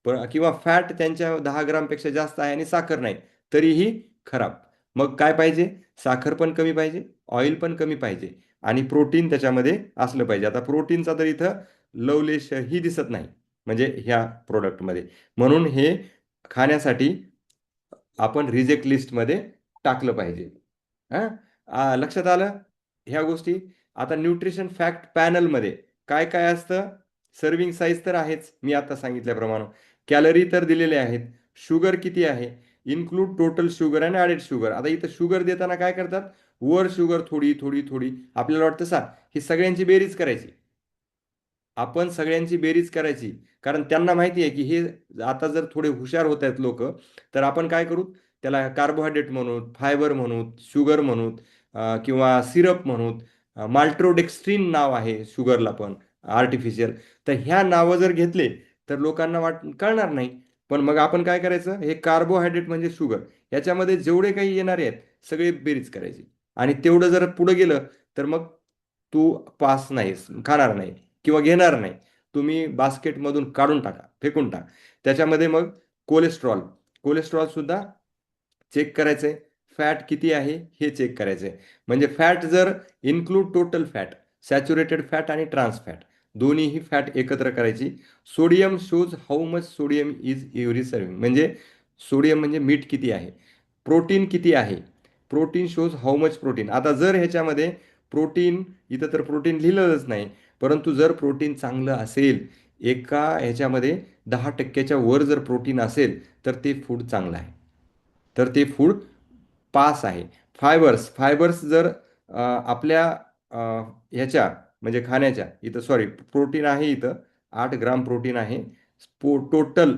पण किंवा फॅट त्यांच्या 10 ग्रामपेक्षा जास्त आहे आणि साखर नाही तरीही खराब. मग काय पाहिजे, साखर पण कमी पाहिजे, ऑइल पण कमी पाहिजे, आणि प्रोटीन त्याच्यामध्ये असलं पाहिजे. आता प्रोटीनचा तर इथं लवलेशही दिसत नाही म्हणजे ह्या प्रोडक्टमध्ये. म्हणून हे खाण्यासाठी आपण रिजेक्ट लिस्टमध्ये टाकलं पाहिजे. लक्षात आलं ह्या गोष्टी. आता न्यूट्रिशन फॅक्ट पॅनलमध्ये काय काय असतं, सर्विंग साईज तर आहेच मी आता सांगितल्याप्रमाणे, कॅलरी तर दिलेले आहेत, शुगर किती आहे, इन्क्लूड टोटल शुगर आणि ॲडेड शुगर. आता इथं शुगर देताना काय करतात, वर शुगर थोडी थोडी थोडी, आपल्याला वाटतं सर ही सगळ्यांची बेरीज करायची. आपण सगळ्यांची बेरीज करायची, कारण त्यांना माहिती आहे की हे आता जर थोडे हुशार होत आहेत लोक, तर आपण काय करू, त्याला कार्बोहायड्रेट म्हणू, फायबर म्हणू, शुगर म्हणू, किंवा सिरप म्हणू. माल्ट्रोडेक्स्ट्रीन नाव आहे शुगरला पण, आर्टिफिशियल. तर ह्या नावं जर घेतले तर लोकांना कळणार नाही. पण मग आपण काय करायचं, हे कार्बोहायड्रेट म्हणजे शुगर, याच्यामध्ये जेवढे काही येणारे आहेत सगळे बेरीज करायची. आणि तेवढं जर पुढे गेलं तर मग तू पास नाहीस, खाणार नाही किंवा घेणार नाही. तुम्ही बास्केटमधून काढून टाका, फेकून टाका. त्याच्यामध्ये मग कोलेस्ट्रॉल कोलेस्ट्रॉल सुद्धा चेक करायचंय. फॅट किती आहे हे चेक करायचंय. म्हणजे फॅट जर include total fat, saturated fat आणि ट्रान्स फॅट, दोन्हीही फॅट एकत्र करायची. Sodium shows how much sodium is every serving, म्हणजे सोडियम म्हणजे मीठ किती आहे. प्रोटीन किती आहे, protein shows how much protein. आता जर ह्याच्यामध्ये प्रोटीन, इथं तर प्रोटीन लिहिलेलंच नाही, परंतु जर प्रोटीन चांगलं असेल, एका ह्याच्यामध्ये 10%च्या वर जर प्रोटीन असेल तर ते फूड चांगलं आहे, तर ते फूड पास आहे. फायबर्स जर आपल्या ह्याच्या म्हणजे खाण्याच्या, इथं सॉरी प्रोटीन आहे, इथं 8 ग्राम प्रोटीन आहे. टोटल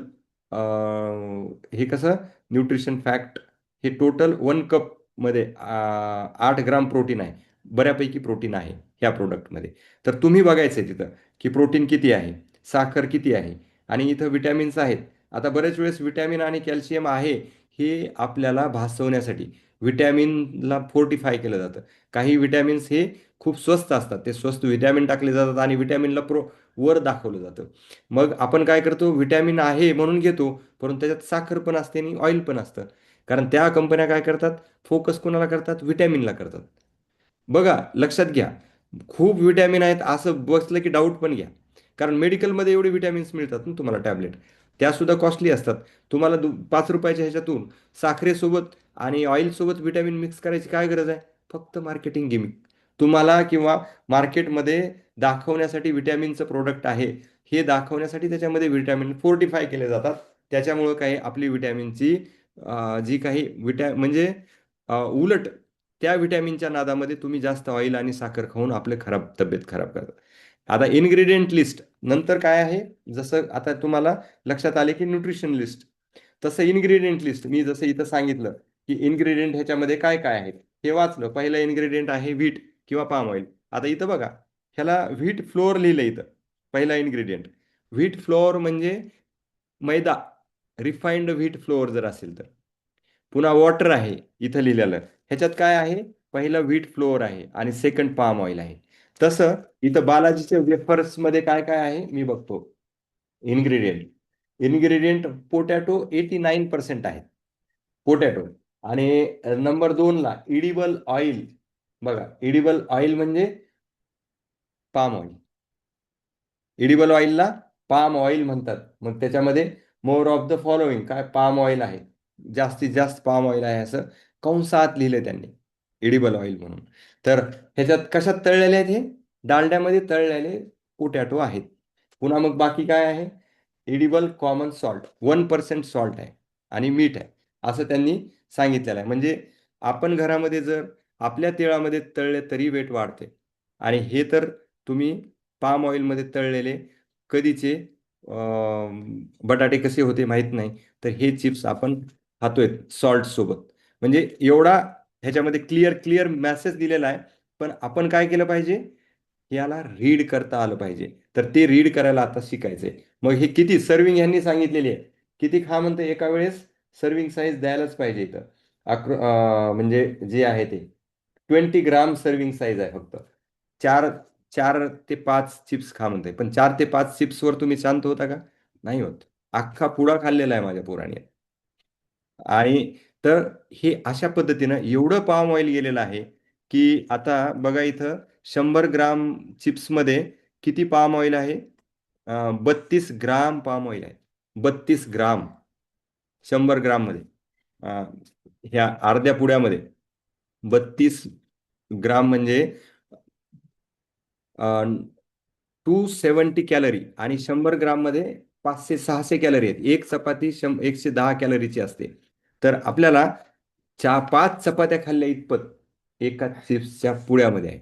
हे कसं न्यूट्रिशन फॅक्ट, हे टोटल 1 कपमध्ये 8 ग्राम प्रोटीन आहे. बऱ्यापैकी प्रोटीन आहे ह्या प्रोडक्टमध्ये. तर तुम्ही बघायचं आहे तिथं की प्रोटीन किती आहे, साखर किती आहे, आणि इथं विटॅमिन्स आहेत. आता बरेच वेळेस विटॅमिन आणि कॅल्शियम आहे हे आपल्याला भासवण्यासाठी विटॅमिनला फोर्टिफाय केलं जातं. काही विटॅमिन्स हे खूप स्वस्त असतात, ते स्वस्त विटॅमिन टाकले जातात आणि विटॅमिनला वर दाखवलं जातं. मग आपण काय करतो, विटॅमिन आहे म्हणून घेतो, परंतु त्याच्यात साखर पण असते आणि ऑइल पण असतं. कारण त्या कंपन्या काय करतात, फोकस कोणाला करतात, विटॅमिनला करतात. बघा, लक्षात घ्या, खूप विटॅमिन आहेत असं बसलं की डाऊट पण घ्या. कारण मेडिकलमध्ये एवढे विटॅमिन्स मिळतात ना तुम्हाला, टॅबलेट, त्यासुद्धा कॉस्टली असतात. तुम्हाला 5 रुपयाच्या ह्याच्यातून साखरेसोबत आणि ऑइलसोबत विटॅमिन मिक्स करायची काय गरज आहे. फक्त मार्केटिंग गिमिक तुम्हाला किंवा मार्केटमध्ये दाखवण्यासाठी विटॅमिनचं प्रोडक्ट आहे हे दाखवण्यासाठी त्याच्यामध्ये विटॅमिन फोर्टिफाय केले जातात. त्याच्यामुळं काही आपली विटॅमिनची जी काही म्हणजे उलट त्या विटॅमिनच्या नादामध्ये तुम्ही जास्त ऑइल आणि साखर खाऊन आपले तब्येत खराब करतात. आता इन्ग्रेडियंट लिस्ट नंतर काय आहे, जसं आता तुम्हाला लक्षात आले की न्यूट्रिशन लिस्ट, तसं इन्ग्रेडियंट लिस्ट मी जसं इथं सांगितलं की इन्ग्रेडियंट ह्याच्यामध्ये काय काय आहेत हे वाचलं. पहिला इन्ग्रेडियंट आहे व्हीट किंवा पाम ऑइल. आता इथं बघा, ह्याला व्हीट फ्लोअर लिहिलं इथं. पहिला इन्ग्रेडियंट व्हीट फ्लोअर म्हणजे मैदा, रिफाइंड व्हीट फ्लोअर जर असेल तर. पुन्हा वॉटर आहे इथं लिहिलेलं. ह्याच्यात काय आहे, पहिलं व्हीट फ्लोअर आहे आणि सेकंड पाम ऑइल आहे. तसं इथं बालाजीच्या वेफर्समध्ये काय काय आहे मी बघतो. इन्ग्रेडियंट इन्ग्रेडियंट पोटॅटो 89% आहेत, पोटॅटो. आणि नंबर 2ला इडिबल ऑइल. बघा, इडिबल ऑइल म्हणजे पाम ऑइल. इडिबल ऑइलला पाम ऑइल म्हणतात. मग त्याच्यामध्ये मोर ऑफ द फॉलोइंग काय पाम ऑइल आहे, जास्तीत जास्त पाम ऑइल आहे असं कंसात लिहिले त्यांनी इडिबल ऑइल म्हणून. तर ह्याच्यात कशात तळलेले आहेत, हे डालड्यामध्ये तळलेले पोटॅटो आहेत. पुन्हा मग बाकी काय आहे, इडिबल कॉमन सॉल्ट 1% सॉल्ट आहे आणि मीठ आहे असं त्यांनी सांगितलेलं आहे. म्हणजे आपण घरामध्ये जर आपल्या तेळामध्ये तळले तरी वेट वाढते. आणि हे तर तुम्ही पाम ऑइलमध्ये तळलेले कधीचे बटाटे कसे होते माहीत नाही, तर हे चिप्स आपण खातोय सॉल्ट सोबत. म्हणजे एवढा ह्याच्यामध्ये क्लिअर क्लिअर मेसेज दिलेला आहे. पण आपण काय केलं पाहिजे, याला रीड करता आलं पाहिजे. तर ते रीड करायला आता शिकायचंय. मग हे किती सर्विंग यांनी सांगितलेली आहे, किती खा म्हणतं एका वेळेस, सर्विंग साईज द्यायलाच पाहिजे इथं. म्हणजे जे आहे ते 20 ग्राम सर्विंग साईज आहे फक्त. चार 4 ते 5 चिप्स खा म्हणते, पण 4 ते 5 चिप्सवर तुम्ही शांत होता का, नाही होत. अख्खा पुडा खाल्लेला आहे माझ्या पोराने. आणि तर हे अशा पद्धतीनं एवढं पाम ऑइल गेलेलं आहे की आता बघा इथं 100 ग्राम चिप्समध्ये किती पाम ऑइल आहे, 32 ग्राम पाम ऑइल आहे. 32 ग्राम 100 ग्राम मध्ये. अं, ह्या अर्ध्या पुड्यामध्ये 32 ग्राम म्हणजे 270 कॅलरी. आणि 100 ग्राममध्ये 500-600 कॅलरी आहेत. एक चपाती 110 कॅलरीची असते. तर आपल्याला 5 चपात्या खाल्ल्या इतपत एका चिप्सच्या पुड्यामध्ये आहे.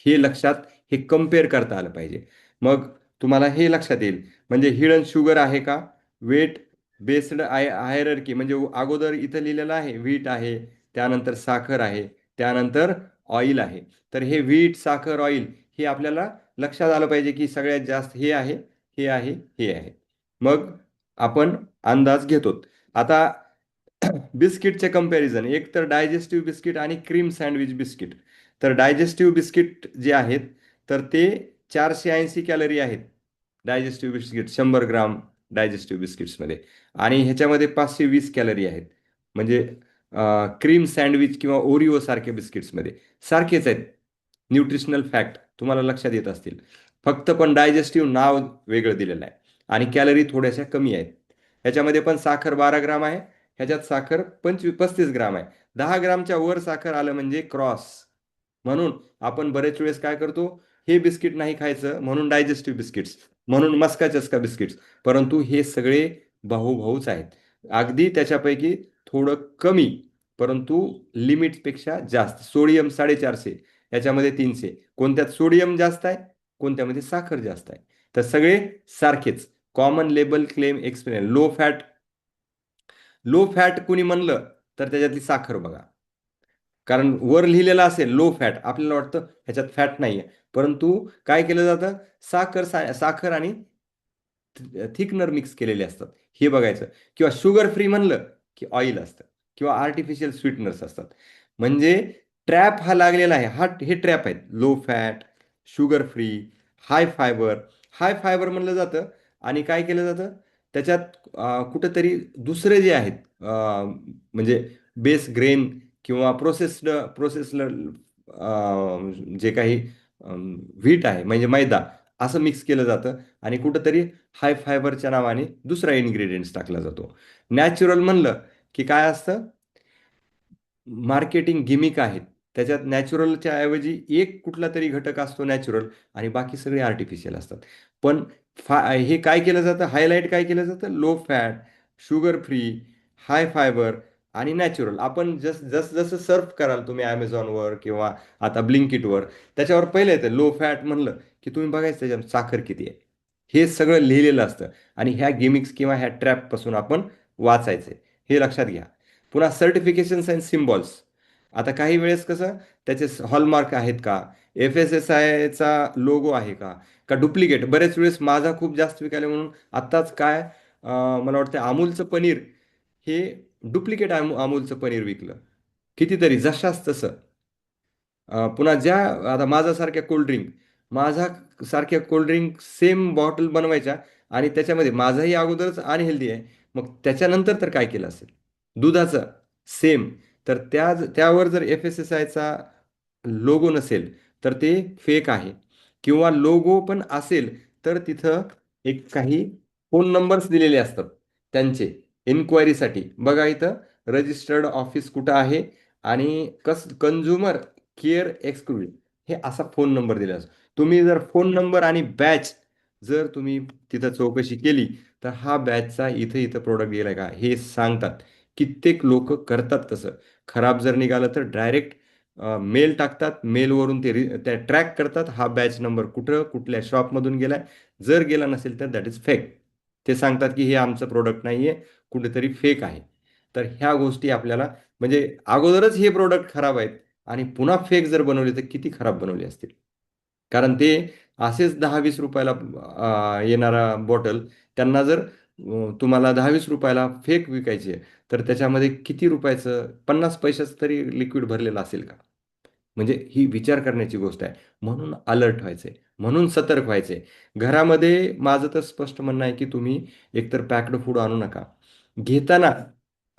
हे लक्षात, हे कम्पेअर करता आलं पाहिजे. मग तुम्हाला हे लक्षात येईल. म्हणजे हिडन शुगर आहे का, वेट बेस्ड हायरार्की, म्हणजे अगोदर इथं लिहिलेलं आहे व्हीट आहे, त्यानंतर साखर आहे, त्यानंतर ऑइल आहे. तर हे व्हीट, साखर, ऑइल हे आपल्याला लक्षात आलं पाहिजे की सगळ्यात जास्त हे आहे, हे आहे, हे आहे. मग आपण अंदाज घेतो. आता बिस्किटचे कंपॅरिझन, एक तर डायजेस्टिव्ह बिस्किट आणि क्रीम सँडविच बिस्किट. तर डायजेस्टिव्ह बिस्किट जे आहेत तर ते 480 कॅलरी आहेत. डायजेस्टिव्ह बिस्किट 100 ग्राम डायजेस्टिव्ह बिस्किट्समध्ये, आणि ह्याच्यामध्ये 520 कॅलरी आहेत. म्हणजे क्रीम सँडविच किंवा ओरिओ सारख्या बिस्किट्समध्ये सारखेच आहेत. न्यूट्रिशनल फॅक्ट तुम्हाला लक्षात येत असतील, फक्त पण डायजेस्टिव्ह नाव वेगळं दिलेलं आहे आणि कॅलरी थोड्याशा कमी आहेत. ह्याच्यामध्ये पण साखर 12 ग्राम आहे, ह्याच्यात साखर 35 ग्राम आहे. 10 ग्रामच्या वर साखर आलं म्हणजे क्रॉस. म्हणून आपण बरेच वेळेस काय करतो, हे बिस्किट नाही खायचं म्हणून डायजेस्टिव्ह बिस्किट्स, म्हणून मस्का चस्का बिस्किट्स, परंतु हे सगळे भाऊच आहेत. अगदी त्याच्यापैकी थोडं कमी, परंतु लिमिटपेक्षा जास्त. सोडियम 450, याच्यामध्ये 300. कोणत्यात सोडियम जास्त आहे, कोणत्यामध्ये साखर जास्त आहे. तर सगळे सारखेच. Common label claim explain. Low fat कुणी म्हणलं तर त्याच्यातली साखर बघा, कारण वर लिहिलेलं असेल लो फॅट, आपल्याला वाटतं ह्याच्यात फॅट नाहीये, परंतु काय केलं जातं, साखर आणि थिकनर मिक्स केलेले असतात, हे बघायचं. किंवा शुगर फ्री म्हणलं की ऑइल असतं किंवा आर्टिफिशियल स्वीटनर्स असतात. म्हणजे ट्रॅप हा लागलेला आहे. हे ट्रॅप आहेत: low fat, sugar free, high fibre. High fibre म्हणलं जातं आणि काय केलं जातं त्याच्यात, कुठंतरी दुसरे जे आहेत, म्हणजे बेस ग्रेन किंवा प्रोसेस्ड जे काही व्हीट आहे म्हणजे मैदा, असं मिक्स केलं जातं आणि कुठंतरी हाय फायबरच्या नावाने दुसरा इन्ग्रेडियंट्स टाकला जातो. नॅचरल म्हणलं की काय असतं, मार्केटिंग गिमिक आहेत. त्याच्यात नॅचरलच्या ऐवजी एक कुठला तरी घटक असतो नॅचरल आणि बाकी सगळे आर्टिफिशियल असतात. पण हे काय केलं जातं, हायलाईट काय केलं जातं, low fat, sugar free, high fibre आणि नॅचरल. आपण जसं सर्फ कराल तुम्ही ॲमेझॉनवर किंवा आता ब्लिंकिटवर, त्याच्यावर पहिलं येतं लो फॅट म्हणलं की तुम्ही बघायचं त्याच्यात साखर किती आहे. हे सगळं लिहिलेलं असतं आणि ह्या गिमिक्स किंवा ह्या ट्रॅपपासून आपण वाचायचं, हे लक्षात घ्या. पुन्हा सर्टिफिकेशन्स अँड सिम्बॉल्स. आता काही वेळेस कसं, त्याचे हॉलमार्क आहेत का, FSSAIचा लोगो आहे का, का डुप्लिकेट. बरेच वेळेस माझा खूप जास्त विकायला म्हणून आत्ताच काय, मला वाटतं अमूलचं पनीर हे डुप्लिकेट अमूलचं पनीर विकलं कितीतरी, जशाच तसं. पुन्हा आता माझा सारख्या कोल्ड्रिंक सेम बॉटल बनवायच्या आणि त्याच्यामध्ये माझाही अगोदरच अनहेल्दी आहे, मग त्याच्यानंतर तर काय केलं असेल, दुधाचं सेम. तर त्यावर जर FSSAIचा लोगो नसेल तर ते फेक आहे. किंवा लोगो पण असेल तर तिथं एक काही फोन नंबर्स दिलेले असतात त्यांचे इन्क्वायरीसाठी. बघा इथं रजिस्टर्ड ऑफिस कुठं आहे आणि कंझ्युमर केअर एक्सक्लुडेड, हे असा फोन नंबर दिला असतो. तुम्ही जर फोन नंबर आणि बॅच जर तुम्ही तिथं चौकशी केली तर हा बॅचचा इथं इथं प्रोडक्ट गेलाय का हे सांगतात. कित्येक लोक करतात तसं. खराब जर निघालं तर डायरेक्ट मेल टाकतात, मेलवरून त्या ट्रॅक करतात हा बॅच नंबर कुठं कुठल्या शॉपमधून गेलाय. जर गेला नसेल तर दॅट इज फेक. ते सांगतात की हे आमचं प्रोडक्ट नाहीये, कुठेतरी फेक आहे. तर ह्या गोष्टी आपल्याला, म्हणजे अगोदरच हे प्रोडक्ट खराब आहेत आणि पुन्हा फेक जर बनवले तर किती खराब बनवले असतील. कारण ते असेच 10-20 रुपयाला येणारा बॉटल, त्यांना जर तुम्हाला 10-20 रुपयाला फेक विकायचे तर त्याच्यामध्ये किती रुपयाचं, 50 पैशाचं तरी लिक्विड भरलेलं असेल का. म्हणजे ही विचार करण्याची गोष्ट आहे. म्हणून अलर्ट व्हायचंय, म्हणून सतर्क व्हायचंय. घरामध्ये माझं तर स्पष्ट म्हणणं आहे की तुम्ही एकतर पॅक्ड फूड आणू नका. घेताना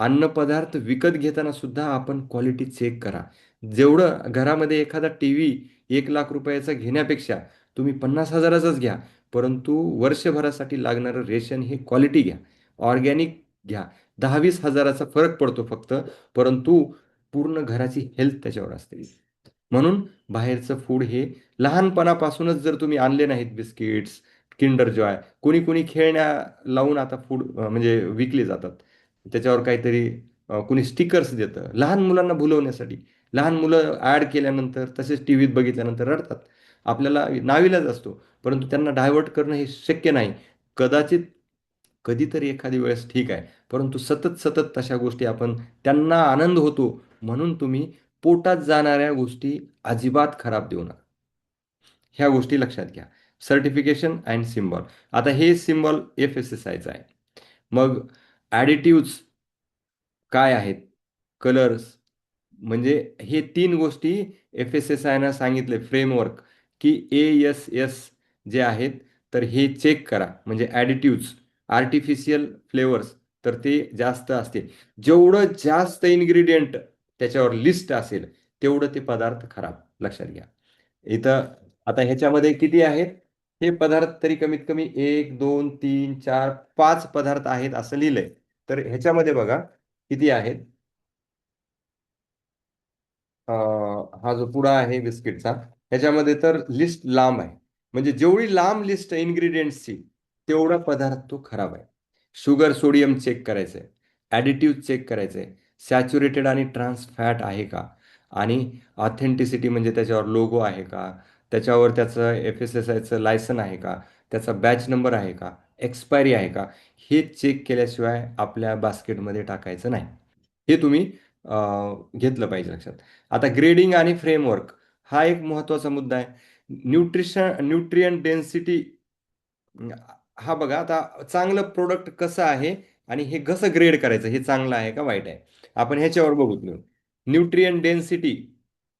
अन्नपदार्थ विकत घेताना सुद्धा आपण क्वालिटी चेक करा. जेवढं घरामध्ये एखादा TV 1 लाख रुपयाचा घेण्यापेक्षा तुम्ही 50,000चाच घ्या, परंतु वर्षभरासाठी लागणारं रेशन हे क्वालिटी घ्या, ऑर्गॅनिक घ्या. 10-20 हजाराचा फरक पडतो फक्त, परंतु पूर्ण घराची हेल्थ त्याच्यावर असते. म्हणून बाहेरचं फूड हे लहानपणापासूनच जर तुम्ही आणले नाहीत, बिस्किट्स, किंडर जॉय, कोणी कोणी खेळण्या लावून आता फूड म्हणजे विकले जातात. त्याच्यावर काहीतरी कोणी स्टिकर्स देतं लहान मुलांना भुलवण्यासाठी. लहान मुलं ॲड केल्यानंतर तसेच टीव्हीत बघितल्यानंतर रडतात. आपल्याला नाविलाज असतो, परंतु त्यांना डायव्हर्ट करणं हे शक्य नाही. कदाचित कधीतरी एखादी वेळेस ठीक आहे, परंतु सतत सतत तशा गोष्टी आपण, त्यांना आनंद होतो म्हणून तुम्ही पोटात जाणाऱ्या गोष्टी अजिबात खराब देऊ नका. ह्या गोष्टी लक्षात घ्या. Certification and symbol. आता हे सिम्बॉल FSSAIचं आहे. मग ॲडिटिव्ज काय आहेत, कलर्स, म्हणजे हे 3 गोष्टी FSSAIनं सांगितले फ्रेमवर्क की ASS जे आहेत तर हे चेक करा. म्हणजे ॲडिटिव्ज, आर्टिफिशियल फ्लेवर्स तर ते जास्त असतील. जेवढं जास्त इन्ग्रेडियंट त्याच्यावर लिस्ट असेल तेवढं ते पदार्थ खराब. लक्षात घ्या. इथं आता ह्याच्यामध्ये किती आहेत हे पदार्थ, तरी कमीत कमी 1 2 3 4 5 पदार्थ आहेत असं लिहिलंय. तर ह्याच्यामध्ये बघा किती आहेत. हा जो पुडा आहे बिस्किटचा ह्याच्यामध्ये तर लिस्ट लांब आहे. म्हणजे जेवढी लांब लिस्ट आहे इन्ग्रेडियंट्सची तेवढा पदार्थ तो खराब आहे. शुगर सोडियम चेक करायचंय, ॲडिटिव्ह चेक करायचंय, सॅच्युरेटेड आणि ट्रान्स फॅट आहे का, आणि ऑथेंटिसिटी म्हणजे त्याच्यावर लोगो आहे का, त्याच्यावर त्याचं FSSAIचं लायसन आहे का, त्याचा बॅच नंबर आहे का, एक्सपायरी आहे का, हे चेक केल्याशिवाय आपल्या बास्केटमध्ये टाकायचं नाही. हे तुम्ही घेतलं पाहिजे लक्षात. आता ग्रेडिंग आणि फ्रेमवर्क हा एक महत्त्वाचा मुद्दा आहे. न्यूट्रियन डेन्सिटी हा बघा, आता चांगलं प्रोडक्ट कसं आहे आणि हे कसं ग्रेड करायचं, हे चांगलं आहे का वाईट आहे, आपण ह्याच्यावर बघू. न्यूट्रियन डेन्सिटी,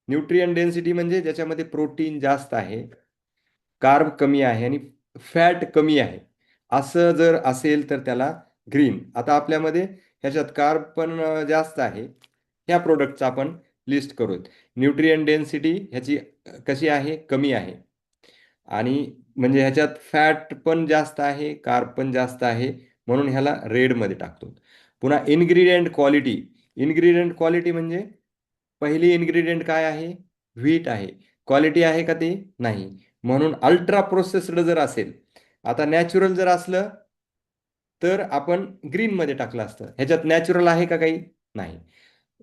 न्यूट्रियन डेन्सिटी म्हणजे ज्याच्यामध्ये प्रोटीन जास्त आहे, कार्ब कमी आहे आणि फॅट कमी आहे असं जर असेल तर त्याला ग्रीन. आता आपल्यामध्ये ह्याच्यात कार्ब पण जास्त आहे, ह्या प्रोडक्टचा आपण लिस्ट करूत. न्यूट्रियन डेन्सिटी ह्याची कशी आहे, कमी आहे, आणि म्हणजे ह्याच्यात फॅट पण जास्त आहे, कार्ब पण जास्त आहे, म्हणून ह्याला रेडमध्ये टाकतो. पुन्हा इन्ग्रेडियंट क्वालिटी, इन्ग्रेडियंट क्वालिटी म्हणजे पहिली इन्ग्रेडियंट काय आहे, व्हीट आहे, क्वालिटी आहे का ते नाही, म्हणून अल्ट्रा प्रोसेस्ड जर असेल. आता नॅचरल जर असलं तर आपण ग्रीनमध्ये टाकलं असतं. ह्याच्यात नॅचरल आहे का काही नाही.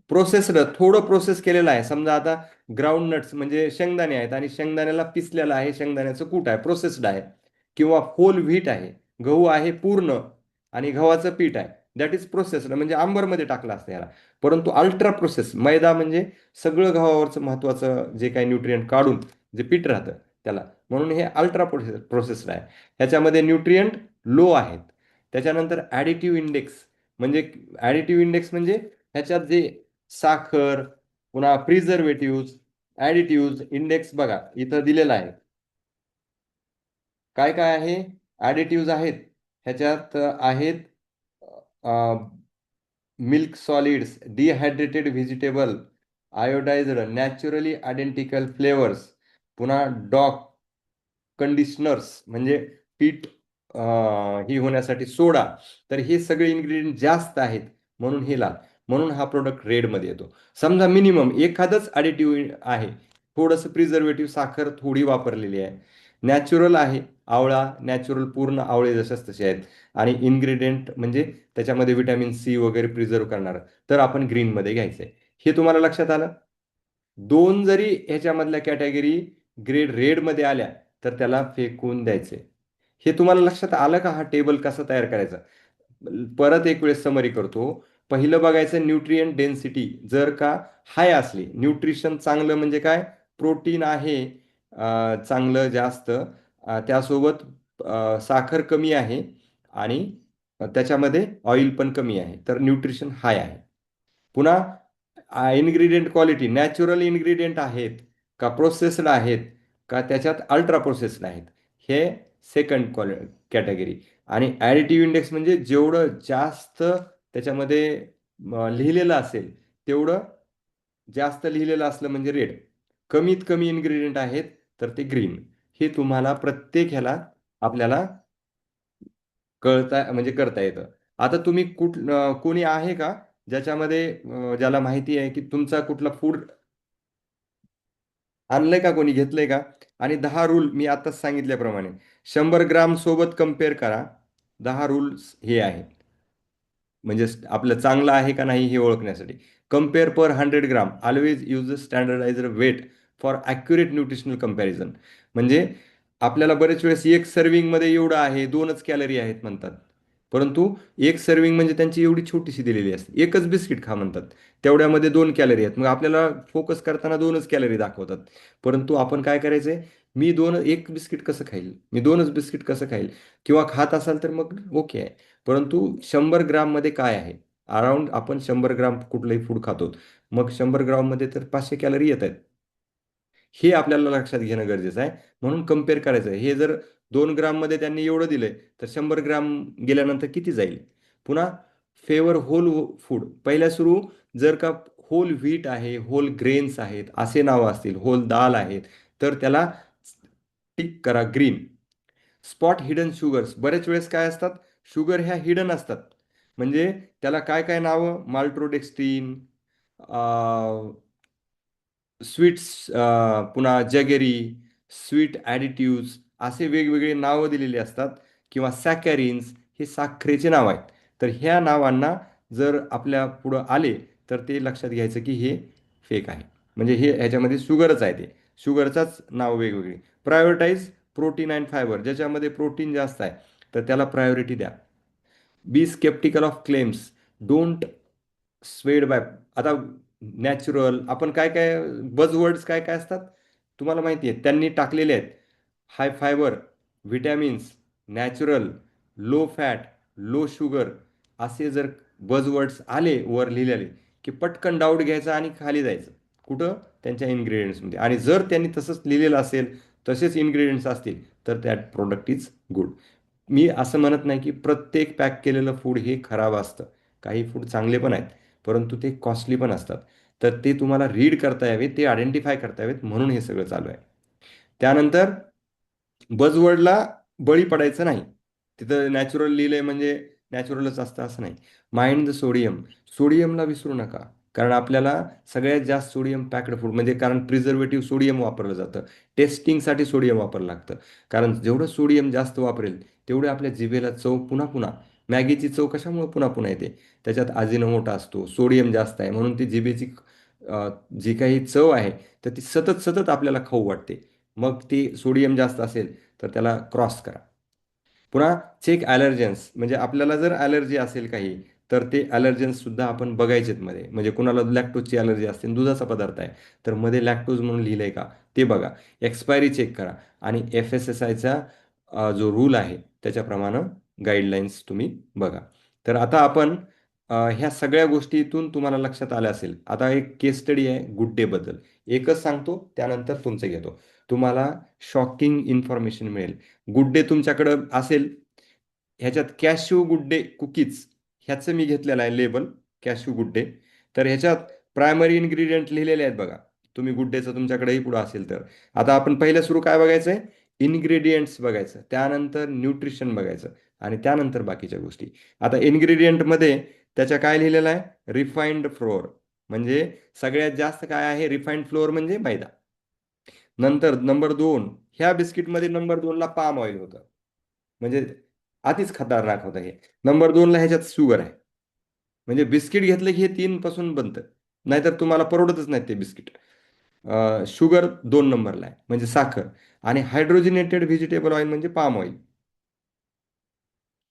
प्रोसेस्ड थोडं प्रोसेस केलेलं आहे, समजा आता ग्राउंड नट्स म्हणजे शेंगदाणे आहेत आणि शेंगदाण्याला पिसलेलं आहे, शेंगदाण्याचं कूट आहे, प्रोसेस्ड आहे. किंवा होल व्हीट आहे, गहू आहे पूर्ण आणि गव्हाचं पीठ आहे, दॅट इज प्रोसेस्ड, म्हणजे आंबरमध्ये टाकलं असतं याला. परंतु अल्ट्रा प्रोसेस मैदा म्हणजे सगळं गव्हावरचं महत्त्वाचं जे काही न्यूट्रियंट काढून जे पीठ राहतं त्याला, म्हणून हे अल्ट्रा प्रोसेस्ड आहे. ह्याच्यामध्ये न्यूट्रियंट लो आहेत. त्याच्यानंतर ॲडिटिव्ह इंडेक्स, म्हणजे ॲडिटिव्ह इंडेक्स म्हणजे ह्याच्यात जे साखर, पुन्हा प्रिझर्वेटिव्ह, ॲडिटिव्ह इंडेक्स बघा इथं दिलेला आहे. काय काय आहे, ॲडिटिव्ह आहेत ह्याच्यात आहेत milk solids, dehydrated vegetable, iodised naturally identical flavours, पुन्हा डॉक कंडिशनर्स म्हणजे पीठ ही होण्यासाठी सोडा. तर हे सगळे इन्ग्रेडियंट जास्त आहेत म्हणून हे लाल, म्हणून हा प्रोडक्ट रेडमध्ये येतो. समजा मिनिमम एखादंच ॲडिटिव्ह आहे, थोडंसं प्रिझर्वेटिव्ह साखर थोडी वापरलेली आहे, नॅचरल आहे, आवळा नॅचरल पूर्ण आवळे जसेच तसे आहेत, आणि इन्ग्रेडियंट म्हणजे त्याच्यामध्ये व्हिटॅमिन C वगैरे प्रिझर्व करणार, तर आपण ग्रीनमध्ये घ्यायचं आहे. हे तुम्हाला लक्षात आलं. दोन जरी ह्याच्यामधल्या कॅटेगरी ग्रेड रेडमध्ये आल्या तर त्याला फेकून द्यायचे. हे तुम्हाला लक्षात आलं का, हा टेबल कसा तयार करायचा. परत एक वेळेस समरी करतो. पहिलं बघायचं न्यूट्रियन डेन्सिटी, जर का हाय असली, न्यूट्रिशन चांगलं म्हणजे काय, प्रोटीन आहे चांगलं जास्त, त्यासोबत साखर कमी आहे आणि त्याच्यामध्ये ऑइल पण कमी आहे, तर न्यूट्रिशन हाय आहे. पुन्हा इन्ग्रेडियंट क्वालिटी, नॅचरल इन्ग्रेडियंट आहेत का, प्रोसेस्ड आहेत का, त्याच्यात अल्ट्रा प्रोसेस्ड आहेत, हे सेकंड कॅटेगरी. आणि ॲडिटिव्ह इंडेक्स म्हणजे जेवढं जास्त त्याच्यामध्ये लिहिलेलं असेल तेवढं जास्त लिहिलेलं असलं म्हणजे रेड, कमीत कमी इन्ग्रेडियंट आहेत तर ते ग्रीन. हे तुम्हाला प्रत्येक ह्याला आपल्याला कळता म्हणजे करता येतं. आता तुम्ही कोणी आहे का ज्याच्यामध्ये ज्याला माहिती आहे की तुमचा कुठला फूड आणलंय का, कोणी घेतलंय का. आणि 10 रूल मी आताच सांगितल्याप्रमाणे 100 ग्राम सोबत कम्पेअर करा. 10 रूल्स हे आहेत म्हणजे आपलं चांगलं आहे का नाही हे ओळखण्यासाठी. Compare per 100 gram, always use a standardizer weight for accurate nutritional comparison. म्हणजे आपल्याला बरेच वेळेस एक सर्विंगमध्ये एवढं आहे, 2च कॅलरी आहेत म्हणतात, परंतु एक सर्विंग म्हणजे त्यांची एवढी छोटीशी दिलेली असते, एकच बिस्किट खा म्हणतात, तेवढ्यामध्ये 2 कॅलरी आहेत, मग आपल्याला फोकस करताना 2च कॅलरी दाखवतात. परंतु आपण काय करायचंय, मी एक बिस्किट कसं खाईल, मी 2च बिस्किट कसं खाईल, किंवा खात असाल तर मग ओके आहे. परंतु 100 ग्राममध्ये काय आहे, अराउंड आपण 100 ग्राम कुठलंही फूड खातो, मग 100 ग्राममध्ये तर 500 कॅलरी येत आहेत. हे आपल्याला लक्षात घेणं गरजेचं आहे. म्हणून कम्पेअर करायचं आहे. हे जर 2 ग्राममध्ये त्यांनी एवढं दिलंय तर 100 ग्राम गेल्यानंतर किती जाईल. पुन्हा फेवर होल फूड, पहिल्या सुरू जर का होल व्हीट आहे, होल ग्रेन्स आहेत असे नावं असतील, होल दाल आहेत, तर त्याला टिक करा ग्रीन. स्पॉट हिडन शुगर्स, बरेच वेळेस काय असतात, शुगर ह्या हिडन असतात. म्हणजे त्याला काय काय नावं, माल्ट्रोडेक्स्ट्रीन, स्वीट्स, पुन्हा जगेरी, स्वीट ॲडिटिव्ज असे वेगवेगळे नावं दिलेली असतात, किंवा सॅकॅरिन्स, हे साखरेचे नाव आहेत. तर ह्या नावांना जर आपल्या पुढं आले तर ते लक्षात घ्यायचं की हे फेक आहे. म्हणजे हे ह्याच्यामध्ये शुगरच आहे, ते शुगरचाच नाव वेगवेगळी. प्रायोरिटाईज प्रोटीन अँड फायबर, ज्याच्यामध्ये प्रोटीन जास्त आहे तर त्याला प्रायोरिटी द्या. Be sceptical of claims, don't swayed by. आता नॅचरल, आपण काय काय बजवर्ड्स काय काय असतात तुम्हाला माहिती आहे, त्यांनी टाकलेले आहेत. High fibre, vitamins, natural, low fat, low sugar, असे जर बजवर्ड्स आले वर लिहिलेले की पटकन डाऊट घ्यायचा आणि खाली जायचं कुठं, त्यांच्या इन्ग्रेडियंट्समध्ये. आणि जर त्यांनी तसंच लिहिलेलं असेल, तसेच इन्ग्रेडियंट्स असतील, तर दॅट प्रोडक्ट इज गुड. मी असं म्हणत नाही की प्रत्येक पॅक केलेलं फूड हे खराब असतं. काही फूड चांगले पण आहेत, परंतु ते कॉस्टली पण असतात. तर ते तुम्हाला रीड करता यावे, ते आयडेंटिफाय करता यावेत, म्हणून हे सगळं चालू आहे. त्यानंतर बजवर्डला बळी पडायचं नाही. तिथं नॅचरल लिहिलंय म्हणजे नॅचरलच असतं असं नाही. माइंड द सोडियम, सोडियमला विसरू नका. कारण आपल्याला सगळ्यात जास्त सोडियम पॅक्ड फूड, म्हणजे कारण प्रिझर्वेटिव्ह सोडियम वापरलं जातं, टेस्टिंगसाठी सोडियम वापरलं लागतं. कारण जेवढं सोडियम जास्त वापरेल तेवढे आपल्या जिभेला चव पुन्हा पुन्हा. मॅगीची चव कशामुळे पुन्हा पुन्हा येते, त्याच्यात अजिनोमोटो असतो, सोडियम जास्त आहे, म्हणून ती जिभेची जी काही चव आहे तर ती सतत सतत आपल्याला खाऊ वाटते. मग ती सोडियम जास्त असेल तर त्याला क्रॉस करा. पुन्हा चेक ॲलर्जन्स, म्हणजे आपल्याला जर ॲलर्जी असेल काही तर ते ॲलर्जन्स सुद्धा आपण बघायचेत मध्ये. म्हणजे कुणाला लॅक्टोजची ॲलर्जी असते, दुधाचा पदार्थ आहे तर मध्ये लॅक्टोज म्हणून लिहिलंय का ते बघा. एक्सपायरी चेक करा. आणि FSSAIचा जो रूल आहे त्याच्याप्रमाणे गाईडलाईन्स तुम्ही बघा. तर आता आपण ह्या सगळ्या गोष्टीतून तुम्हाला लक्षात आलं असेल. आता एक केस स्टडी आहे गुड डेबद्दल, एकच सांगतो त्यानंतर तुमचं घेतो. तुम्हाला शॉकिंग इन्फॉर्मेशन मिळेल. गुड डे तुमच्याकडं असेल, ह्याच्यात कॅश्यू गुड डे कुकीज ह्याचं मी घेतलेलं आहे लेबल, कॅश्यू गुड डे. तर ह्याच्यात प्रायमरी इन्ग्रेडियंट लिहिलेले आहेत बघा. तुम्ही गुड डेचं तुमच्याकडेही पुढं असेल तर. आता आपण पहिल्या सुरू काय बघायचं आहे, इन्ग्रेडियंट्स बघायचं, त्यानंतर न्यूट्रिशन बघायचं, आणि त्यानंतर बाकीच्या गोष्टी. आता इन्ग्रेडियंटमध्ये त्याच्या काय लिहिलेलं आहे, रिफाईंड फ्लोअर, म्हणजे सगळ्यात जास्त काय आहे, रिफाईंड फ्लोअर म्हणजे मैदा. नंतर नंबर 2, ह्या बिस्किटमध्ये नंबर 2ला पाम ऑइल होतं, म्हणजे अतिच खतरनाक होतं हे. नंबर 2ला ह्याच्यात शुगर आहे. म्हणजे बिस्किट घेतलं की हे 3 पासून बनतं, नाहीतर तुम्हाला परवडतच नाही ते बिस्किट. शुगर 2 नंबरला आहे, म्हणजे साखर. आणि हायड्रोजिनेटेड व्हेजिटेबल ऑइल म्हणजे पाम ऑइल,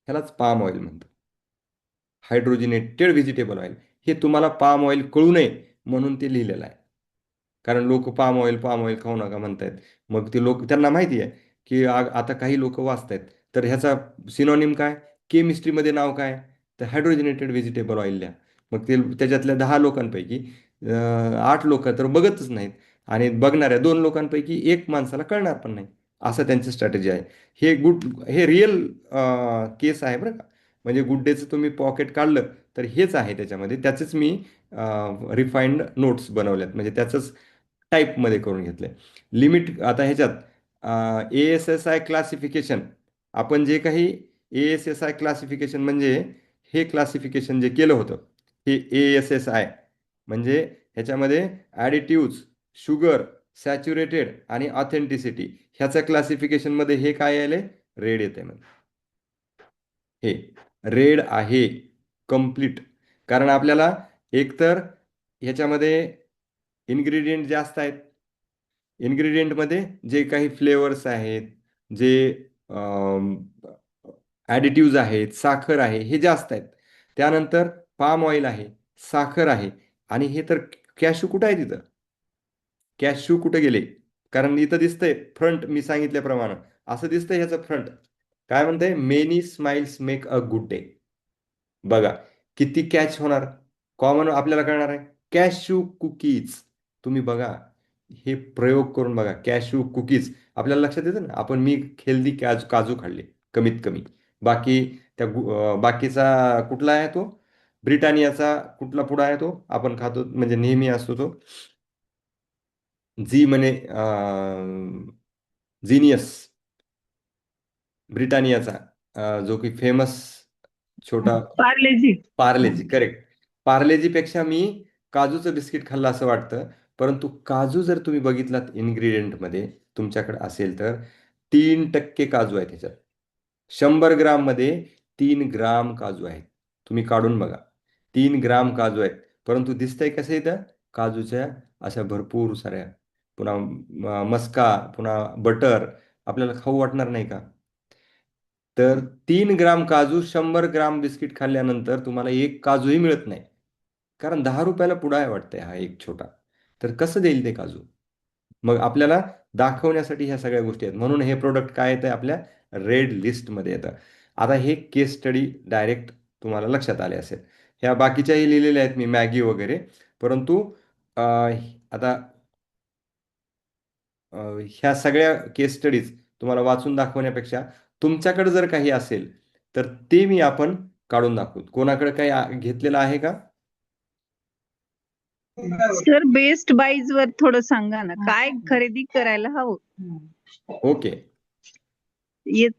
ह्यालाच पाम ऑइल म्हणतात. हायड्रोजिनेटेड व्हेजिटेबल ऑइल, हे तुम्हाला पाम ऑइल कळू नये म्हणून ते लिहिलेलं आहे. कारण लोक पाम ऑइल खाऊ नका म्हणतायत. मग ते लोक, त्यांना माहिती आहे की आता काही लोक वाचतायत, तर ह्याचा सिनॉनिम काय, केमिस्ट्रीमध्ये नाव काय, तर हायड्रोजिनेटेड व्हेजिटेबल ऑइल लिहा. मग ते त्याच्यातल्या 10 लोकांपैकी 8 लोक तर बघतच नाहीत, आणि बघणाऱ्या 2 लोकांपैकी एक माणसाला कळणार पण नाही. असं त्यांची स्ट्रॅटेजी आहे. हे रिअल केस आहे बरं का. म्हणजे गुड डेचं तुम्ही पॉकेट काढलं तर हेच आहे त्याच्यामध्ये, त्याचेच मी रिफाईंड नोट्स बनवल्यात, म्हणजे त्याचंच टाईपमध्ये करून घेतलंय. लिमिट आता ह्याच्यात ASSI क्लासिफिकेशन, आपण जे काही ASSI क्लासिफिकेशन, म्हणजे हे क्लासिफिकेशन जे केलं होतं हे ASSI, म्हणजे ह्याच्यामध्ये ॲडिटिव्ज, शुगर, सॅच्युरेटेड आणि ऑथेंटिसिटी, ह्याच्या क्लासिफिकेशनमध्ये हे काय आले, रेड येते. म्हणजे हे रेड आहे कम्प्लीट. कारण आपल्याला एकतर ह्याच्यामध्ये इन्ग्रेडियंट जास्त आहेत, इन्ग्रेडियंटमध्ये जे काही फ्लेवर्स आहेत, जे ॲडिटिव्ज आहेत, साखर आहे, हे जास्त आहेत. त्यानंतर पाम ऑइल आहे, साखर आहे, आणि हे तर कॅशू कुठं आहे तिथं, कॅशू कुठे गेले, कारण इथं दिसतंय फ्रंट, मी सांगितल्याप्रमाणे असं दिसतंय ह्याचं फ्रंट. काय म्हणतंय? Many smiles make a good day. बघा किती कॅच होणार, कॉमन आपल्याला कळणार आहे. कॅश्यू कुकीज, तुम्ही बघा, हे प्रयोग करून बघा. कॅश्यू कुकीज आपल्याला लक्षात येतं ना, आपण मी हेल्दी काजू खाल्ले कमीत कमी. बाकी बाकीचा कुठला आहे तो, ब्रिटानियाचा कुठला पुडा आहे तो आपण खातो, म्हणजे नेहमी असतो तो, जी म्हणे जिनियस, ब्रिटानियाचा, जो की फेमस छोटा, पार्लेजी. पार्लेजी, करेक्ट. पार्लेजी पेक्षा मी काजूचं बिस्किट खाल्लं असं वाटतं. परंतु काजू जर तुम्ही बघितलात इन्ग्रेडियंटमध्ये तुमच्याकडे असेल तर 3% काजू आहे त्याच्यात. 100 ग्राममध्ये 3 ग्राम काजू आहेत. तुम्ही काढून बघा, 3 ग्राम काजू आहेत. परंतु दिसतंय कसं इथं, काजूच्या अशा भरपूर साऱ्या, पुन्हा मस्का, पुन्हा बटर, आपल्याला खाऊ वाटणार नाही का? तर 3 ग्राम काजू 100 ग्राम बिस्किट खाल्ल्यानंतर तुम्हाला एक काजूही मिळत नाही. कारण 10 रुपयाला पुडा आहे वाटतंय हा एक छोटा. तर कसं देईल ते काजू? मग आपल्याला दाखवण्यासाठी ह्या सगळ्या गोष्टी आहेत. म्हणून हे प्रोडक्ट काय येतं आपल्या रेड लिस्टमध्ये येतं. आता हे केस स्टडी डायरेक्ट तुम्हाला लक्षात आले असेल. ह्या बाकीच्याही लिहिलेल्या आहेत मी, मॅगी वगैरे. परंतु आता ह्या सगळ्या केस स्टडीज तुम्हाला वाचून दाखवण्यापेक्षा तुमच्याकडे जर काही असेल तर ते मी आपण काढून दाखवू. कोणाकडे काही घेतलेलं आहे का? सर बेस्ट बाईज वर थोडं सांगा ना, काय खरेदी करायला हवं. ओके.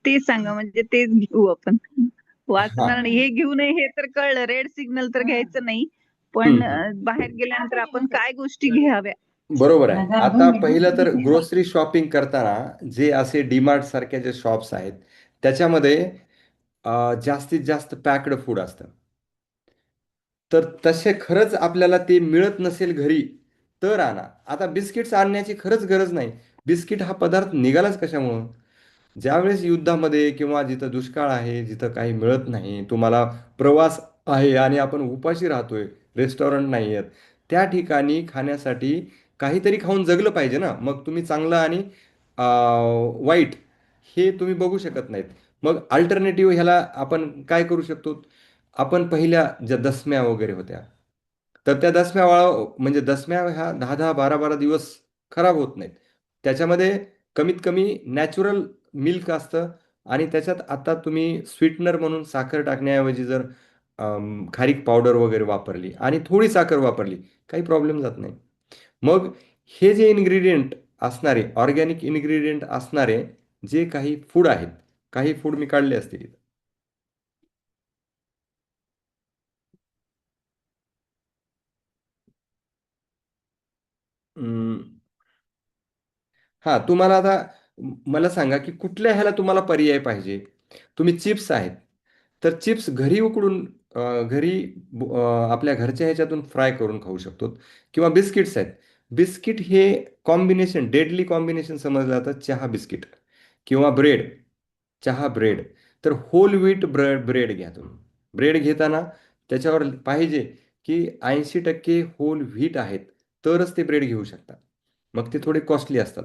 ते सांगा, म्हणजे तेच घेऊ आपण. हा. वाचणार नाही, हे घेऊ नये हे तर कळलं, रेड सिग्नल तर घ्यायचं नाही. पण हम्म, हम्म. बाहेर गेल्यानंतर आपण काय गोष्टी घ्याव्या. बरोबर आहे. आता पहिलं तर ग्रोसरी शॉपिंग करताना जे असे डीमार्ट सारख्या जे शॉप्स आहेत त्याच्यामध्ये जास्तीत जास्त पॅक्ड फूड असतं. तर तसे खरंच आपल्याला ते मिळत नसेल घरी तर आणा. आता बिस्किट्स आणण्याची खरंच गरज नाही. बिस्किट हा पदार्थ निघालाच कशामुळं? ज्यावेळेस युद्धामध्ये किंवा जिथं दुष्काळ आहे, जिथं काही मिळत नाही, तुम्हाला प्रवास आहे आणि आपण उपाशी राहतोय, रेस्टॉरंट नाही आहेत, त्या ठिकाणी खाण्यासाठी काहीतरी खाऊन जगलं पाहिजे ना. मग तुम्ही चांगलं आणि वाईट हे तुम्ही बघू शकत नाहीत. मग अल्टरनेटिव्ह ह्याला आपण काय करू शकतो? आपण पहिल्या ज्या दसम्या वगैरे होत्या, तर त्या दसम्या म्हणजे दसम्या ह्या 10-10, 12-12 दिवस खराब होत नाहीत. त्याच्यामध्ये कमीत कमी नॅचरल मिल्क असतं आणि त्याच्यात आता तुम्ही स्वीटनर म्हणून साखर टाकण्याऐवजी जर खारीक पावडर वगैरे वापरली आणि थोडी साखर वापरली, काही प्रॉब्लेम जात नाही. मग हे जे इन्ग्रेडियंट असणारे, ऑर्गॅनिक इन्ग्रेडियंट असणारे जे काही फूड आहेत, काही फूड मी काढले असतील. हां, तुम्हाला आता मला सांगा की कुठल्या ह्याला तुम्हाला पर्याय पाहिजे. तुम्ही चिप्स आहेत, तर चिप्स घरी उकडून घरी आपल्या घरच्या ह्याच्यातून फ्राय करून खाऊ शकतो. किंवा बिस्किट्स आहेत. बिस्किट हे कॉम्बिनेशन, डेडली कॉम्बिनेशन समजलं जातं चहा बिस्किट किंवा ब्रेड, चहा ब्रेड. तर होल व्हीट ब्रेड घ्या तुम्ही. ब्रेड घेताना त्याच्यावर पाहिजे की 80% होल व्हीट आहेत, तरच ते ब्रेड घेऊ शकता. मग ते थोडे कॉस्टली असतात.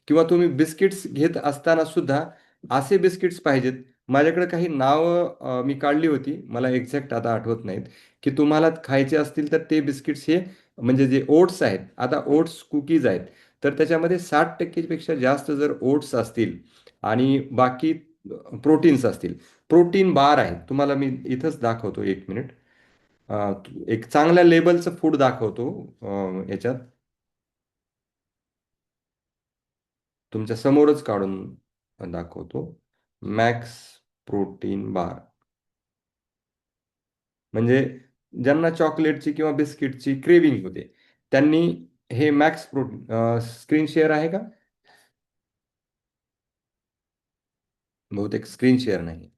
किंवा तुम्ही बिस्किट्स घेत असताना सुद्धा असे बिस्किट्स पाहिजेत. माझ्याकडे काही नावं मी काढली होती, मला एक्झॅक्ट आता आठवत नाहीत, की तुम्हाला खायचे असतील तर ते बिस्किट्स हे, म्हणजे जे ओट्स आहेत, आता ओट्स कुकीज आहेत, तर त्याच्यामध्ये 60% पेक्षा जास्त जर ओट्स असतील आणि बाकी प्रोटीन्स असतील, प्रोटीन बार आहेत. तुम्हाला मी इथंच दाखवतो, एक मिनिट. एक चांगल्या लेबलचं फूड दाखवतो याच्यात, तुमच्या समोरच काढून दाखवतो. मॅक्स प्रोटीन बार, म्हणजे ज्यांना चॉकलेटची किंवा बिस्किटची क्रेविंग होते त्यांनी हे मॅक्स प्रोटीन, स्क्रीन शेअर आहे का? बहुतेक स्क्रीन शेअर नाही.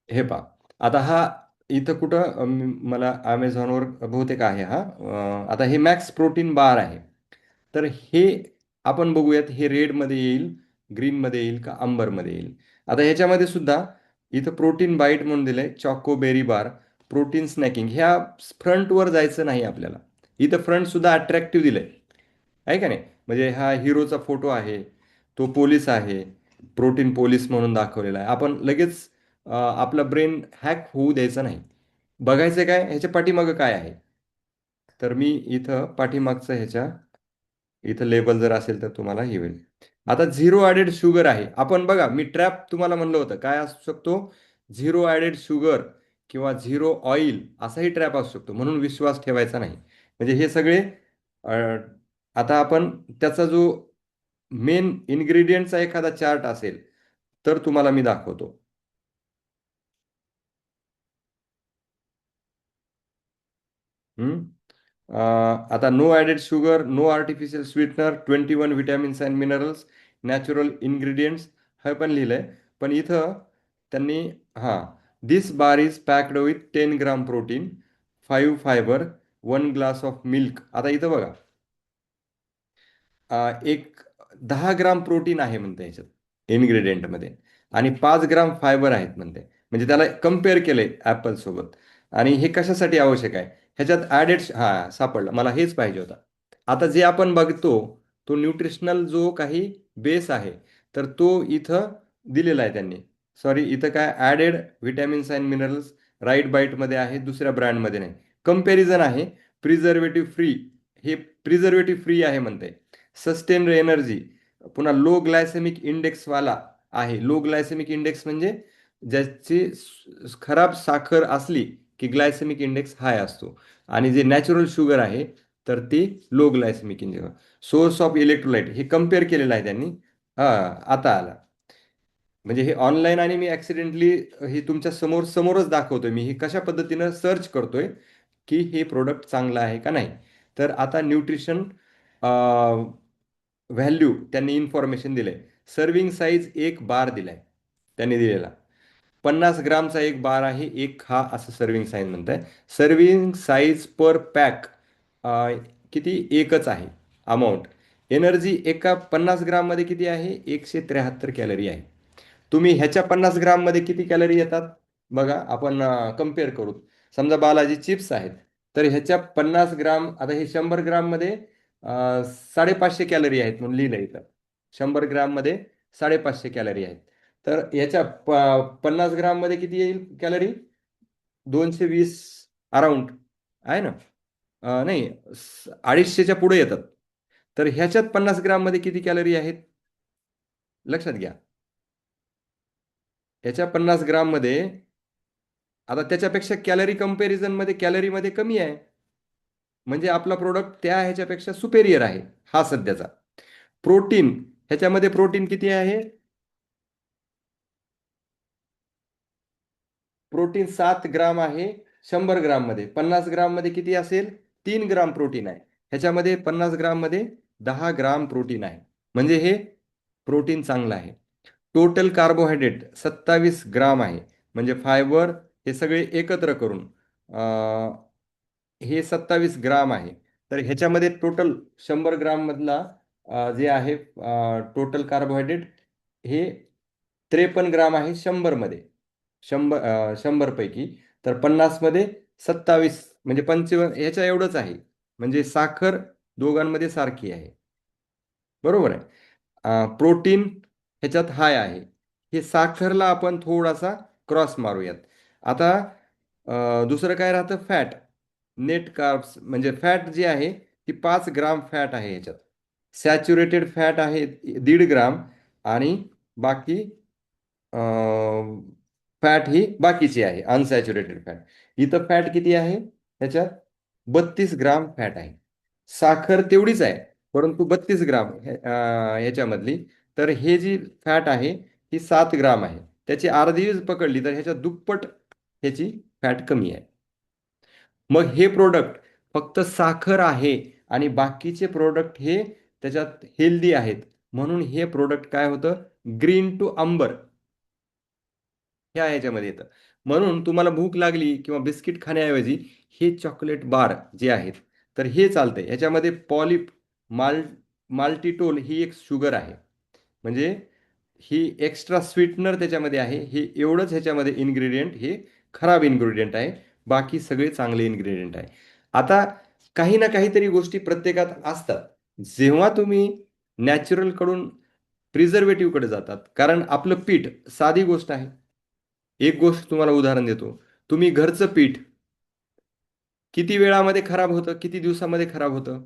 हे पहा, आता हा इथं कुठं मला अमेझॉनवर बहुतेक आहे हा. आता हे मॅक्स प्रोटीन बार आहे. तर हे आपण बघूयात, हे रेडमध्ये येईल, ग्रीनमध्ये येईल का अंबरमध्ये येईल. आता ह्याच्यामध्ये सुद्धा इथं प्रोटीन बाईट म्हणून दिलंय, चॉकोबेरी बार, प्रोटीन स्नॅकिंग. ह्या फ्रंटवर जायचं नाही आपल्याला. इथं फ्रंट सुद्धा अट्रॅक्टिव्ह दिलंय, आहे का नाही. म्हणजे हा हिरोचा फोटो आहे, तो पोलीस आहे, प्रोटीन पोलीस म्हणून दाखवलेला आहे. आपण लगेच आपला ब्रेन हॅक होऊ द्यायचा नाही. बघायचं काय ह्याच्या पाठीमागं काय आहे. तर मी इथं पाठीमागचं ह्याच्या इथं लेबल जर असेल तर तुम्हाला हे होईल. आता झिरो ॲडेड शुगर आहे. आपण बघा, मी ट्रॅप तुम्हाला म्हणलं होतं काय असू शकतो, झिरो ॲडेड शुगर किंवा झिरो ऑइल असाही ट्रॅप असू शकतो, म्हणून विश्वास ठेवायचा नाही. म्हणजे हे सगळे अ, आता आपण त्याचा जो मेन इन्ग्रेडियंटचा एखादा चार्ट असेल तर तुम्हाला मी दाखवतो. हम्म. आता no added sugar, no artificial sweetener, 21 vitamins and minerals, natural ingredients, हे पण लिहिलंय. पण इथं त्यांनी हां, this bar is packed with 10 gram protein, 5 fibre, 1 glass of milk. आता इथं बघा, एक 10 ग्राम प्रोटीन आहे म्हणते ह्याच्यात इन्ग्रेडियंटमध्ये, आणि 5 ग्राम फायबर आहेत म्हणते. म्हणजे त्याला कम्पेअर केलंय ॲपल सोबत. आणि हे कशासाठी आवश्यक आहे, ह्याच्यात ॲडेड, हा सापडलं, मला हेच पाहिजे होता. आता जे आपण बघतो तो न्यूट्रिशनल जो काही बेस आहे, तर तो इथं दिलेला आहे त्यांनी. सॉरी, इथं काय added vitamins and minerals right बाईटमध्ये आहे, दुसऱ्या ब्रँडमध्ये नाही. कंपॅरिझन आहे, प्रिझर्वेटिव्ह फ्री, हे प्रिझर्वेटिव्ह फ्री आहे म्हणते. सस्टेन एनर्जी, पुन्हा लो ग्लायसेमिक इंडेक्सवाला आहे. लो ग्लायसेमिक इंडेक्स म्हणजे ज्याची खराब साखर असली की ग्लायसेमिक इंडेक्स हाय असतो, आणि जे नॅचरल शुगर आहे तर ती low glycaemic index. Source of electrolyte हे कम्पेअर केलेलं आहे त्यांनी. हा, आता आला. म्हणजे हे ऑनलाईन, आणि मी ॲक्सिडेंटली हे तुमच्या समोर समोरच दाखवतोय. मी हे कशा पद्धतीनं सर्च करतोय की हे प्रोडक्ट चांगलं आहे का नाही. तर आता न्यूट्रिशन व्हॅल्यू त्यांनी इन्फॉर्मेशन दिलंय. सर्विंग साईज एक बार दिलाय त्यांनी दिलेला. 50 ग्रामचा एक बार आहे, एक खा असं सर्विंग साईज म्हणत आहे. सर्विंग साईज पर पॅक किती, एकच आहे अमाऊंट. एनर्जी एका 50 ग्राममध्ये किती आहे, 173 कॅलरी आहे. तुम्ही ह्याच्या 50 ग्राममध्ये किती कॅलरी येतात बघा, आपण कम्पेअर करू. समजा बालाजी चिप्स आहेत, तर ह्याच्या 50 ग्राम, आता हे 100 ग्राममध्ये 550 कॅलरी आहेत म्हणून लिहिलं इथं. 100 ग्राममध्ये 550 कॅलरी आहेत. तर ह्याच्या 50 ग्राममध्ये किती येईल कॅलरी, 220 अराउंड आहे ना. नाही, 250च्या पुढे येतात. तर ह्याच्यात 50 ग्राममध्ये किती कॅलरी आहेत लक्षात घ्या. ह्याच्या 50 ग्राममध्ये, आता त्याच्यापेक्षा कॅलरी कंपॅरिझनमध्ये कॅलरीमध्ये कमी आहे. म्हणजे आपला प्रोडक्ट त्या ह्याच्यापेक्षा सुपेरियर आहे हा सध्याचा. प्रोटीन, ह्याच्यामध्ये प्रोटीन किती आहे, प्रोटीन 7 ग्राम आहे 100 ग्राममध्ये. 50 ग्राममध्ये किती असेल, 3 ग्राम प्रोटीन आहे. ह्याच्यामध्ये 50 ग्राममध्ये 10 ग्राम प्रोटीन आहे. म्हणजे हे प्रोटीन चांगलं आहे. टोटल कार्बोहायड्रेट 27 ग्राम आहे. म्हणजे फायबर हे सगळे एकत्र करून हे 27 ग्राम आहे. तर ह्याच्यामध्ये टोटल 100 ग्राम मधला जे आहे टोटल कार्बोहायड्रेट हे 53 ग्राम आहे 100 मध्ये. 100 पैकी. तर 50 मध्ये 27, म्हणजे 55 ह्याच्या एवढंच आहे. म्हणजे साखर दोघांमध्ये सारखी आहे, बरोबर आहे. प्रोटीन ह्याच्यात हाय आहे. हे साखरला आपण थोडासा क्रॉस मारूयात. आता दुसरं काय राहतं, फॅट. नेट कार्ब्स म्हणजे फॅट जी आहे ती 5 ग्राम फॅट आहे ह्याच्यात. सॅच्युरेटेड फॅट आहे 1.5 ग्राम, आणि बाकी फॅट ही बाकीची आहे अनसॅच्युरेटेड फॅट. इथं फॅट किती आहे ह्याच्यात, 32 ग्राम फॅट आहे. साखर तेवढीच आहे, परंतु 32 ग्राम ह्याच्यामधली. तर हे जी फॅट आहे ही 7 ग्राम आहे. त्याची अर्धी पकडली तर ह्याच्या दुप्पट ह्याची फॅट कमी आहे. मग हे प्रोडक्ट फक्त साखर आहे आणि बाकीचे प्रोडक्ट हे त्याच्यात हेल्दी आहेत, म्हणून हे प्रोडक्ट काय होतं, ग्रीन टू अंबर ह्या ह्याच्यामध्ये येतं. म्हणून तुम्हाला भूक लागली किंवा बिस्किट खाण्याऐवजी हे चॉकलेट बार जे आहेत तर हे चालतंय. ह्याच्यामध्ये माल माल्टिटोल ही एक शुगर आहे. म्हणजे ही एक्स्ट्रा स्वीटनर त्याच्यामध्ये आहे. हे एवढंच ह्याच्यामध्ये इन्ग्रेडियंट हे खराब इन्ग्रेडियंट आहे. बाकी सगळे चांगले इन्ग्रेडियंट आहे. आता काही ना काहीतरी गोष्टी प्रत्येकात असतात. जेव्हा तुम्ही नॅचरल कडून प्रिझर्वेटिव्ह कडे जातात, कारण आपलं पीठ साधी गोष्ट आहे. एक गोष्ट तुम्हाला उदाहरण देतो. तुम्ही घरचं पीठ किती वेळामध्ये खराब होतं, किती दिवसामध्ये खराब होतं?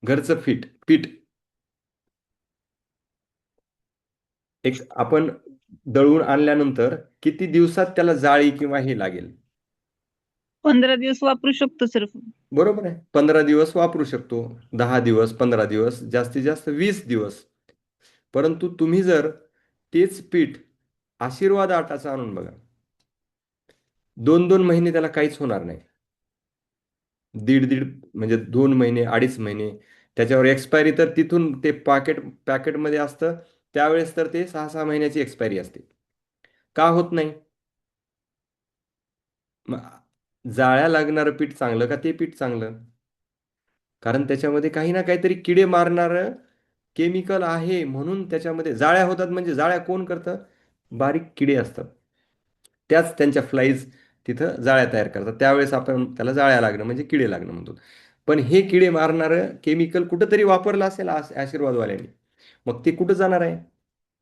घरचं पीठ पीठ एक आपण दळून आणल्यानंतर किती दिवसात त्याला जाळी किंवा हे लागेल? 15 दिवस वापरू शकतो सर. बरोबर आहे. 15 दिवस वापरू शकतो, 10 दिवस, 15 दिवस, जास्तीत जास्त 20 दिवस. परंतु तुम्ही जर तेच पीठ आशीर्वाद आटाचं आणून बघा, 2-2 महिने त्याला काहीच होणार नाही. दीड म्हणजे 2 महिने, 2.5 महिने. त्याच्यावर एक्सपायरी तर तिथून ते पॅकेटमध्ये असतं त्यावेळेस तर ते 6-6 महिन्याची एक्सपायरी असते. का होत नाही? मग जाळ्या लागणारं पीठ चांगलं का ते पीठ चांगलं? कारण त्याच्यामध्ये काही ना काहीतरी किडे मारणारं केमिकल आहे, म्हणून त्याच्यामध्ये जाळ्या होतात. म्हणजे जाळ्या कोण करतं? बारीक किडे असतात, त्याच त्यांच्या फ्लाईज तिथं जाळ्या तयार करतात. त्यावेळेस आपण त्याला जाळ्या लागणं म्हणजे किडे लागणं म्हणतो. पण हे किडे मारणारं केमिकल कुठंतरी वापरलं असेल आशीर्वादवाल्यांनी, मग ते कुठं जाणार आहे?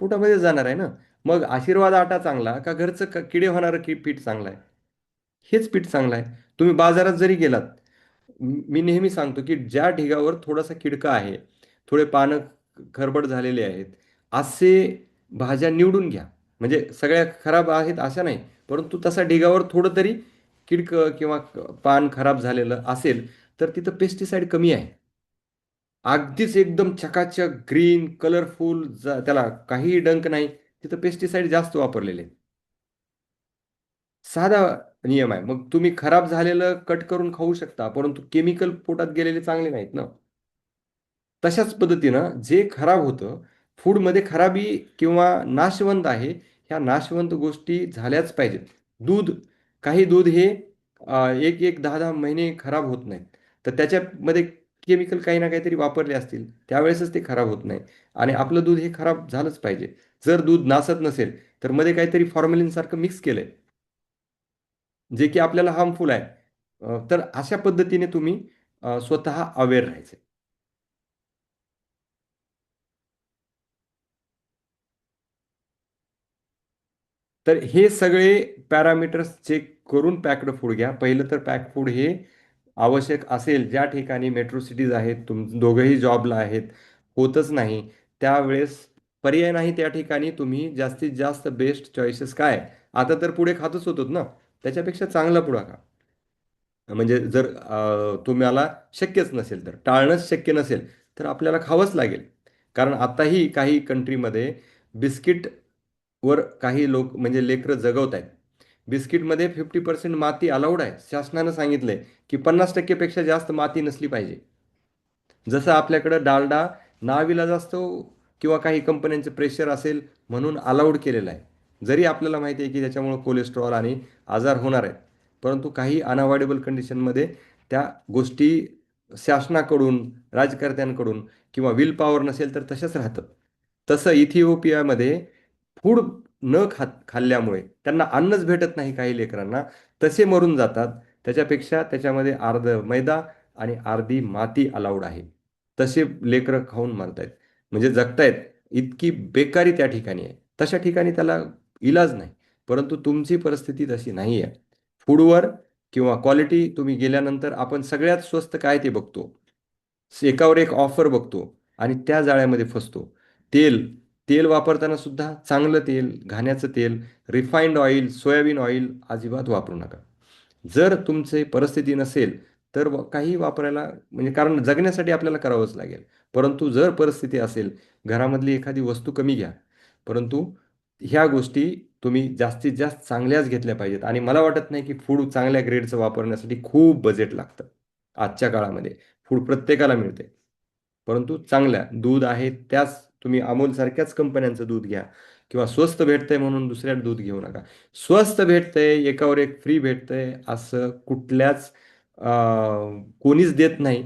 पोटामध्ये जाणार आहे ना. मग आशीर्वाद आटा चांगला का घरचं किडे होणारं पीठ चांगलं आहे? हेच पीठ चांगलं आहे. तुम्ही बाजारात जरी गेलात, मी नेहमी सांगतो की ज्या ढिगावर थोडासा किडका आहे, थोडे पानं खरबड झालेले आहेत, असे भाज्या निवडून घ्या. म्हणजे सगळ्या खराब आहेत अशा नाही, परंतु तसा ढिगावर थोडं तरी किडकं किंवा पान खराब झालेलं असेल तर तिथं पेस्टिसाईड कमी आहे. अगदीच एकदम चकाचक ग्रीन कलरफुल त्याला काहीही डंक नाही, तिथं पेस्टिसाईड जास्त वापरलेले आहेत. साधा नियम आहे. मग तुम्ही खराब झालेलं कट करून खाऊ शकता, परंतु केमिकल पोटात गेलेले चांगले नाहीत ना. तशाच पद्धतीनं जे खराब होतं, फूडमध्ये खराबी किंवा नाशवंत आहे, ह्या नाशवंत गोष्टी झाल्याच पाहिजेत. दूध, काही दूध हे 1-1, 10-10 महिने खराब होत नाहीत. तर त्याच्यामध्ये केमिकल काही ना काहीतरी वापरले असतील, त्यावेळेसच ते खराब होत नाही. आणि आपलं दूध हे खराब झालंच पाहिजे. जर दूध नासत नसेल, तर मध्ये काहीतरी फॉर्मॅलिनसारखं मिक्स केलंय, जे की आपल्याला हार्मफुल आहे. तर अशा पद्धतीने तुम्ही स्वतः अवेअर राहायचं. तर हे सगळे पॅरामीटर्स चेक करून पॅक्ड फूड घ्या. पहिलं तर पॅक फूड हे आवश्यक असेल ज्या ठिकाणी मेट्रो सिटीज आहेत, दोघंही जॉबला आहेत, होतच नाही त्यावेळेस पर्याय नाही, त्या ठिकाणी तुम्ही जास्तीत जास्त बेस्ट चॉईसेस काय, आता तर पुढे खातच होतो ना, त्याच्यापेक्षा चांगला पुढा खा. म्हणजे जर तुम्हाला शक्यच नसेल, तर टाळणंच शक्य नसेल, तर आपल्याला खावंच लागेल. कारण आताही काही कंट्रीमध्ये बिस्किटवर काही लोक म्हणजे लेकरं जगवत आहेत. बिस्किटमध्ये 50% माती अलाउड आहे. शासनानं सांगितलंय की 50% पेक्षा जास्त माती नसली पाहिजे. जसं आपल्याकडं डालडा नाविलाज असतो किंवा काही कंपन्यांचे प्रेशर असेल म्हणून अलाउड केलेलं आहे. जरी आपल्याला माहिती आहे की त्याच्यामुळं कोलेस्ट्रॉल आणि आजार होणार आहेत, परंतु काही अनअवॉइडेबल कंडिशनमध्ये त्या गोष्टी शासनाकडून, राजकर्त्यांकडून किंवा विल पॉवर नसेल तर तशाच राहतात. तसं इथिओपियामध्ये फूड न खाल्ल्यामुळे त्यांना अन्नच भेटत नाही काही लेकरांना, तसे मरून जातात. त्याच्यापेक्षा त्याच्यामध्ये अर्ध मैदा आणि अर्धी माती अलाउड आहे. तसे लेकरं खाऊन मरतायत, म्हणजे जगतायत. इतकी बेकारी त्या ठिकाणी आहे. तशा ठिकाणी त्याला इलाज नाही. परंतु तुमची परिस्थिती तशी नाही आहे. फूडवर किंवा क्वालिटी तुम्ही गेल्यानंतर आपण सगळ्यात स्वस्त काय ते बघतो, एकावर एक ऑफर बघतो आणि त्या जाळ्यामध्ये फसतो. तेल तेल वापरताना सुद्धा चांगलं तेल, घाण्याचं तेल, रिफाइंड ऑइल, सोयाबीन ऑइल अजिबात वापरू नका. जर तुमची परिस्थिती नसेल तर काही वापरायला, म्हणजे कारण जगण्यासाठी आपल्याला करावंच लागेल. परंतु जर परिस्थिती असेल, घरामधली एखादी वस्तू कमी घ्या. परंतु ह्या गोष्टी तुम्ही जास्तीत जास्त चांगल्याच घेतल्या पाहिजेत. आणि मला वाटत नाही की फूड चांगल्या ग्रेडचं वापरण्यासाठी खूप बजेट लागतं. आजच्या काळामध्ये फूड प्रत्येकाला मिळते, परंतु चांगल्या दूध आहे त्याच तुम्ही अमूल सारख्याच कंपन्यांचं दूध घ्या किंवा स्वस्त भेटतंय म्हणून दुसऱ्या दूध घेऊ नका. स्वस्त भेटतंय, एकावर एक फ्री भेटतंय असं कुठल्याच कोणीच देत नाही.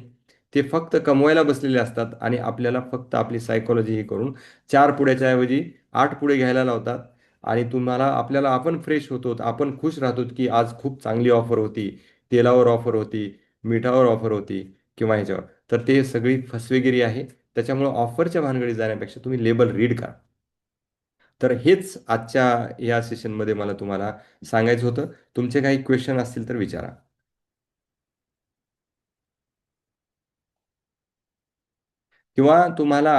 ते फक्त कमवायला बसलेले असतात आणि आपल्याला फक्त आपली सायकोलॉजी हे करून 4 पुड्याच्या ऐवजी 8 पुढे घ्यायला लावतात. आणि आपल्याला आपण फ्रेश होतो, आपण खुश राहतो की आज खूप चांगली ऑफर होती, तेलावर ऑफर होती, मिठावर ऑफर होती किंवा ह्याच्यावर. तर ते सगळी फसवेगिरी आहे. त्याच्यामुळे ऑफरच्या भानगडीत जाण्यापेक्षा तुम्ही लेबल रीड करा. तर हेच आजच्या या सेशनमध्ये मला तुम्हाला सांगायचं होतं. तुमचे काही क्वेश्चन असतील तर विचारा. किंवा तुम्हाला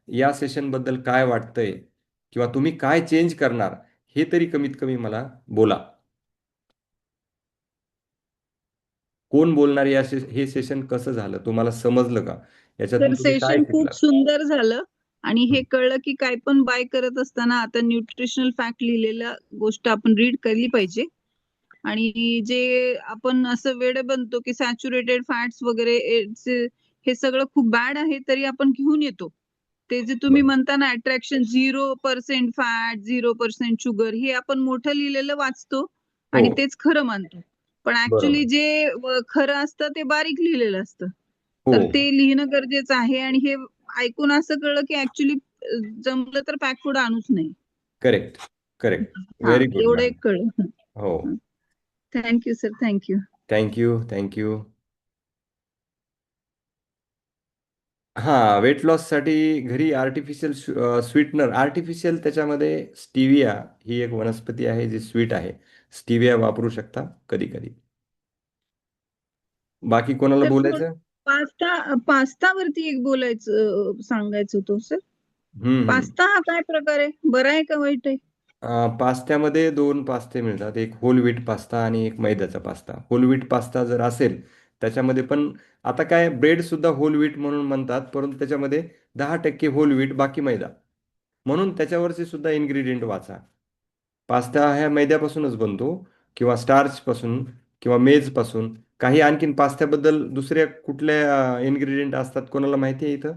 या सेशनबद्दल काय वाटतंय किंवा तुम्ही काय चेंज करणार हे तरी कमीत कमी मला बोला. कोण बोलणार हे सेशन कसं झालं, तुम्हाला समजलं का, तर याच्यातून तुम्ही काय सेशन खूप शिकलात? सुंदर झालं आणि हे हं. कळलं की काय पण बाय करत असताना आता न्यूट्रिशनल फॅक्ट लिहिलेल्या गोष्ट आपण रीड केली पाहिजे. आणि जे आपण असं वेड बनतो की सॅच्युरेटेड फॅट्स वगैरे हे सगळं खूप बॅड आहे तरी आपण घेऊन येतो. ते जे तुम्ही बरं. म्हणता ना अट्रॅक्शन 0% फॅट 0% शुगर हे आपण मोठं लिहिलेलं वाचतो हो, आणि तेच खरं मानतो. पण ऍक्च्युली बरोबर. जे खरं असतं ते बारीक लिहिलेलं असतं. हो, तर ते लिहिणं गरजेचं आहे आणि हे ऐकून असं कळलं की ऍक्च्युली जमलं तर पॅक फूड आणूच नाही. Correct, correct. हा व्हेरी गुड एवढं मॅम. एक कळलं. हो, thank you sir, thank you. Thank you, thank you. हां, वेट लॉससाठी घरी आर्टिफिशियल स्वीटनर, आर्टिफिशियल त्याच्यामध्ये स्टिविया ही एक वनस्पती आहे जी स्वीट आहे. स्टिविया वापरू शकता कधी-कधी. बाकी कोणाला तर थोडं बोलायचं? पास्तावरती एक बोलायचं सांगायचं होतं सर. हं, हं. पास्ता हा काय प्रकार आहे? बरा आहे का वाईट आहे? पास्त्यामध्ये 2 पास्ते मिळतात. एक होल व्हीट पास्ता आणि एक मैद्याचा पास्ता. होल व्हीट पास्ता जर असेल, त्याच्यामध्ये पण आता काय ब्रेडसुद्धा होल व्हीट म्हणून म्हणतात, परंतु त्याच्यामध्ये 10% होल व्हीट बाकी मैदा. म्हणून त्याच्यावरचे सुद्धा इन्ग्रेडियंट वाचा. पास्ता ह्या मैद्यापासूनच बनतो किंवा स्टार्चपासून किंवा मेजपासून. काही आणखीन पास्त्याबद्दल दुसऱ्या कुठल्या इन्ग्रेडियंट असतात कोणाला माहिती आहे इथं?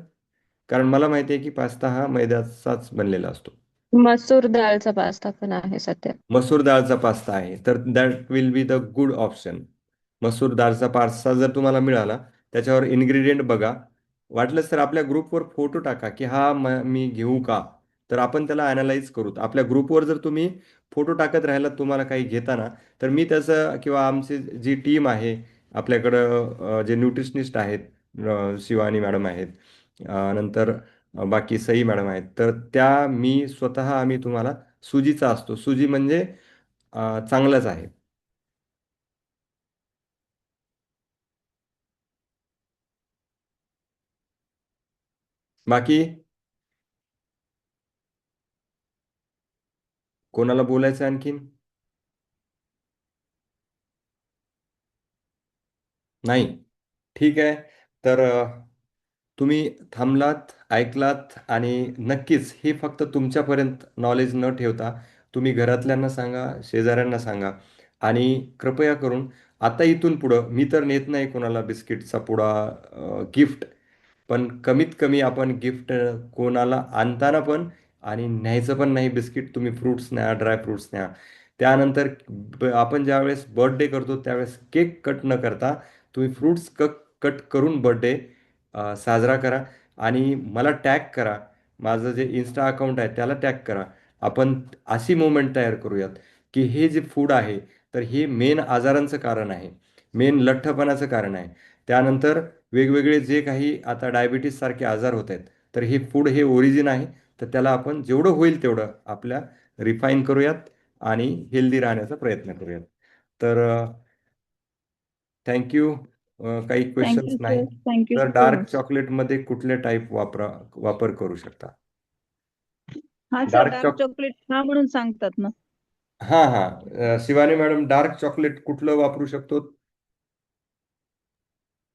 कारण मला माहिती आहे की पास्ता हा मैद्याचाच बनलेला असतो. मसूर डाळचा पास्ता पण आहे सध्या. मसूर डाळचा पास्ता आहे तर that will be the good option. मसूर डाळचा पास्ता जर तुम्हाला मिळाला, त्याच्यावर इन्ग्रेडियंट बघा. वाटलंच तर आपल्या ग्रुपवर फोटो टाका की हा मी घेऊ का, तर आपण त्याला अनालाइज करू. आपल्या ग्रुपवर जर तुम्ही फोटो टाकत राहिलात तुम्हाला काही घेताना, तर मी त्याचं किंवा आमची जी टीम आहे आपल्याकडं, जे न्यूट्रिशनिस्ट आहेत, शिवानी मॅडम आहेत, नंतर बाकी सई मॅडम आहेत, तर मी स्वतः आम्ही तुम्हाला सुजीचा असतो. सुजी म्हणजे चांगलंच आहे. बाकी कोणाला बोलायचं आणखीन? नाही? ठीक आहे. तर तुम्ही थांबलात, ऐकलात आणि नक्कीच हे फक्त तुमच्यापर्यंत नॉलेज न ठेवता तुम्ही घरातल्यांना सांगा, शेजाऱ्यांना सांगा आणि कृपया करून आता इथून पुढं मी तर नेत नाही कोणाला बिस्किटचा पुडा गिफ्ट. पण कमीत कमी आपण गिफ्ट कोणाला आणताना पण आणि न्यायचं पण नाही बिस्किट. तुम्ही फ्रुट्स न्या, ड्राय फ्रुट्स न्या. त्यानंतर आपण ज्यावेळेस बर्थडे करतो त्यावेळेस केक कट न करता तुम्ही फ्रुट्स कट करून बर्थडे साजरा करा आणि मला टॅग करा. माझं जे इन्स्टा अकाउंट आहे त्याला टॅग करा. आपण अशी मोमेंट तयार करूयात की हे जे फूड आहे तर हे मेन आजारांचं कारण आहे, मेन लठ्ठपणाचं कारण आहे. त्यानंतर वेगवेगळे जे काही आता डायबिटीस सारखे आजार होत आहेत, तर हे फूड हे ओरिजिन आहे. तर त्याला आपण जेवढं होईल तेवढं आपल्या रिफाईन करूयात आणि हेल्दी राहण्याचा प्रयत्न करूयात. तर थँक्यू. काही क्वेश्चन्स थँक्यू नाही? सर, थँक्यू तर सो डार्क मच. चॉकलेटमध्ये कुठले टाईप वापर करू शकता? हा sir, dark dark chalk chocolate हा म्हणून सांगतात ना. हां, हां. शिवानी मॅडम, डार्क चॉकलेट कुठलं वापरू शकतो?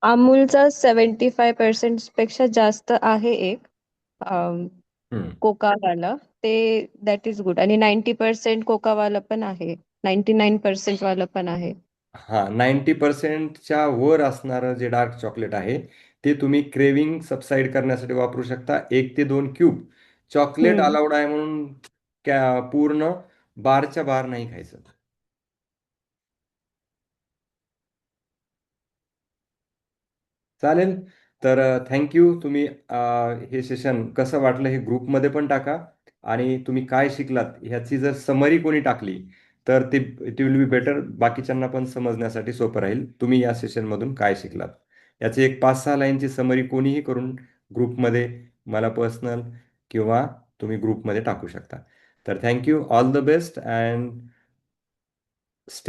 अमूलचा 75% पेक्षा जास्त आहे एक हं. कोकावाला, ते दॅट इज गुड. आणि 90% कोकावाला पण आहे, 99% वाला पण आहे. हां, 90%च्या वर असणारं जे डार्क चॉकलेट आहे, ते तुम्ही क्रेव्हिंग सबसाईड करण्यासाठी वापरू शकता. 1 ते 2 क्यूब चॉकलेट अलाउड आहे म्हणून पूर्ण बारच्या बार नाही खायचं. चालेल. तर थँक्यू. तुम्ही हे सेशन कसं वाटलं हे ग्रुपमध्ये पण टाका, आणि तुम्ही काय शिकलात ह्याची जर समरी कोणी टाकली तर ते इट विल बी बेटर, बाकीच्यांना पण समजण्यासाठी सोपं राहील तुम्ही या सेशनमधून काय शिकलात. याची एक 5-6 लाईनची समरी कोणीही करून ग्रुपमध्ये मला पर्सनल किंवा तुम्ही ग्रुपमध्ये टाकू शकता. तर thank you. All the best and stay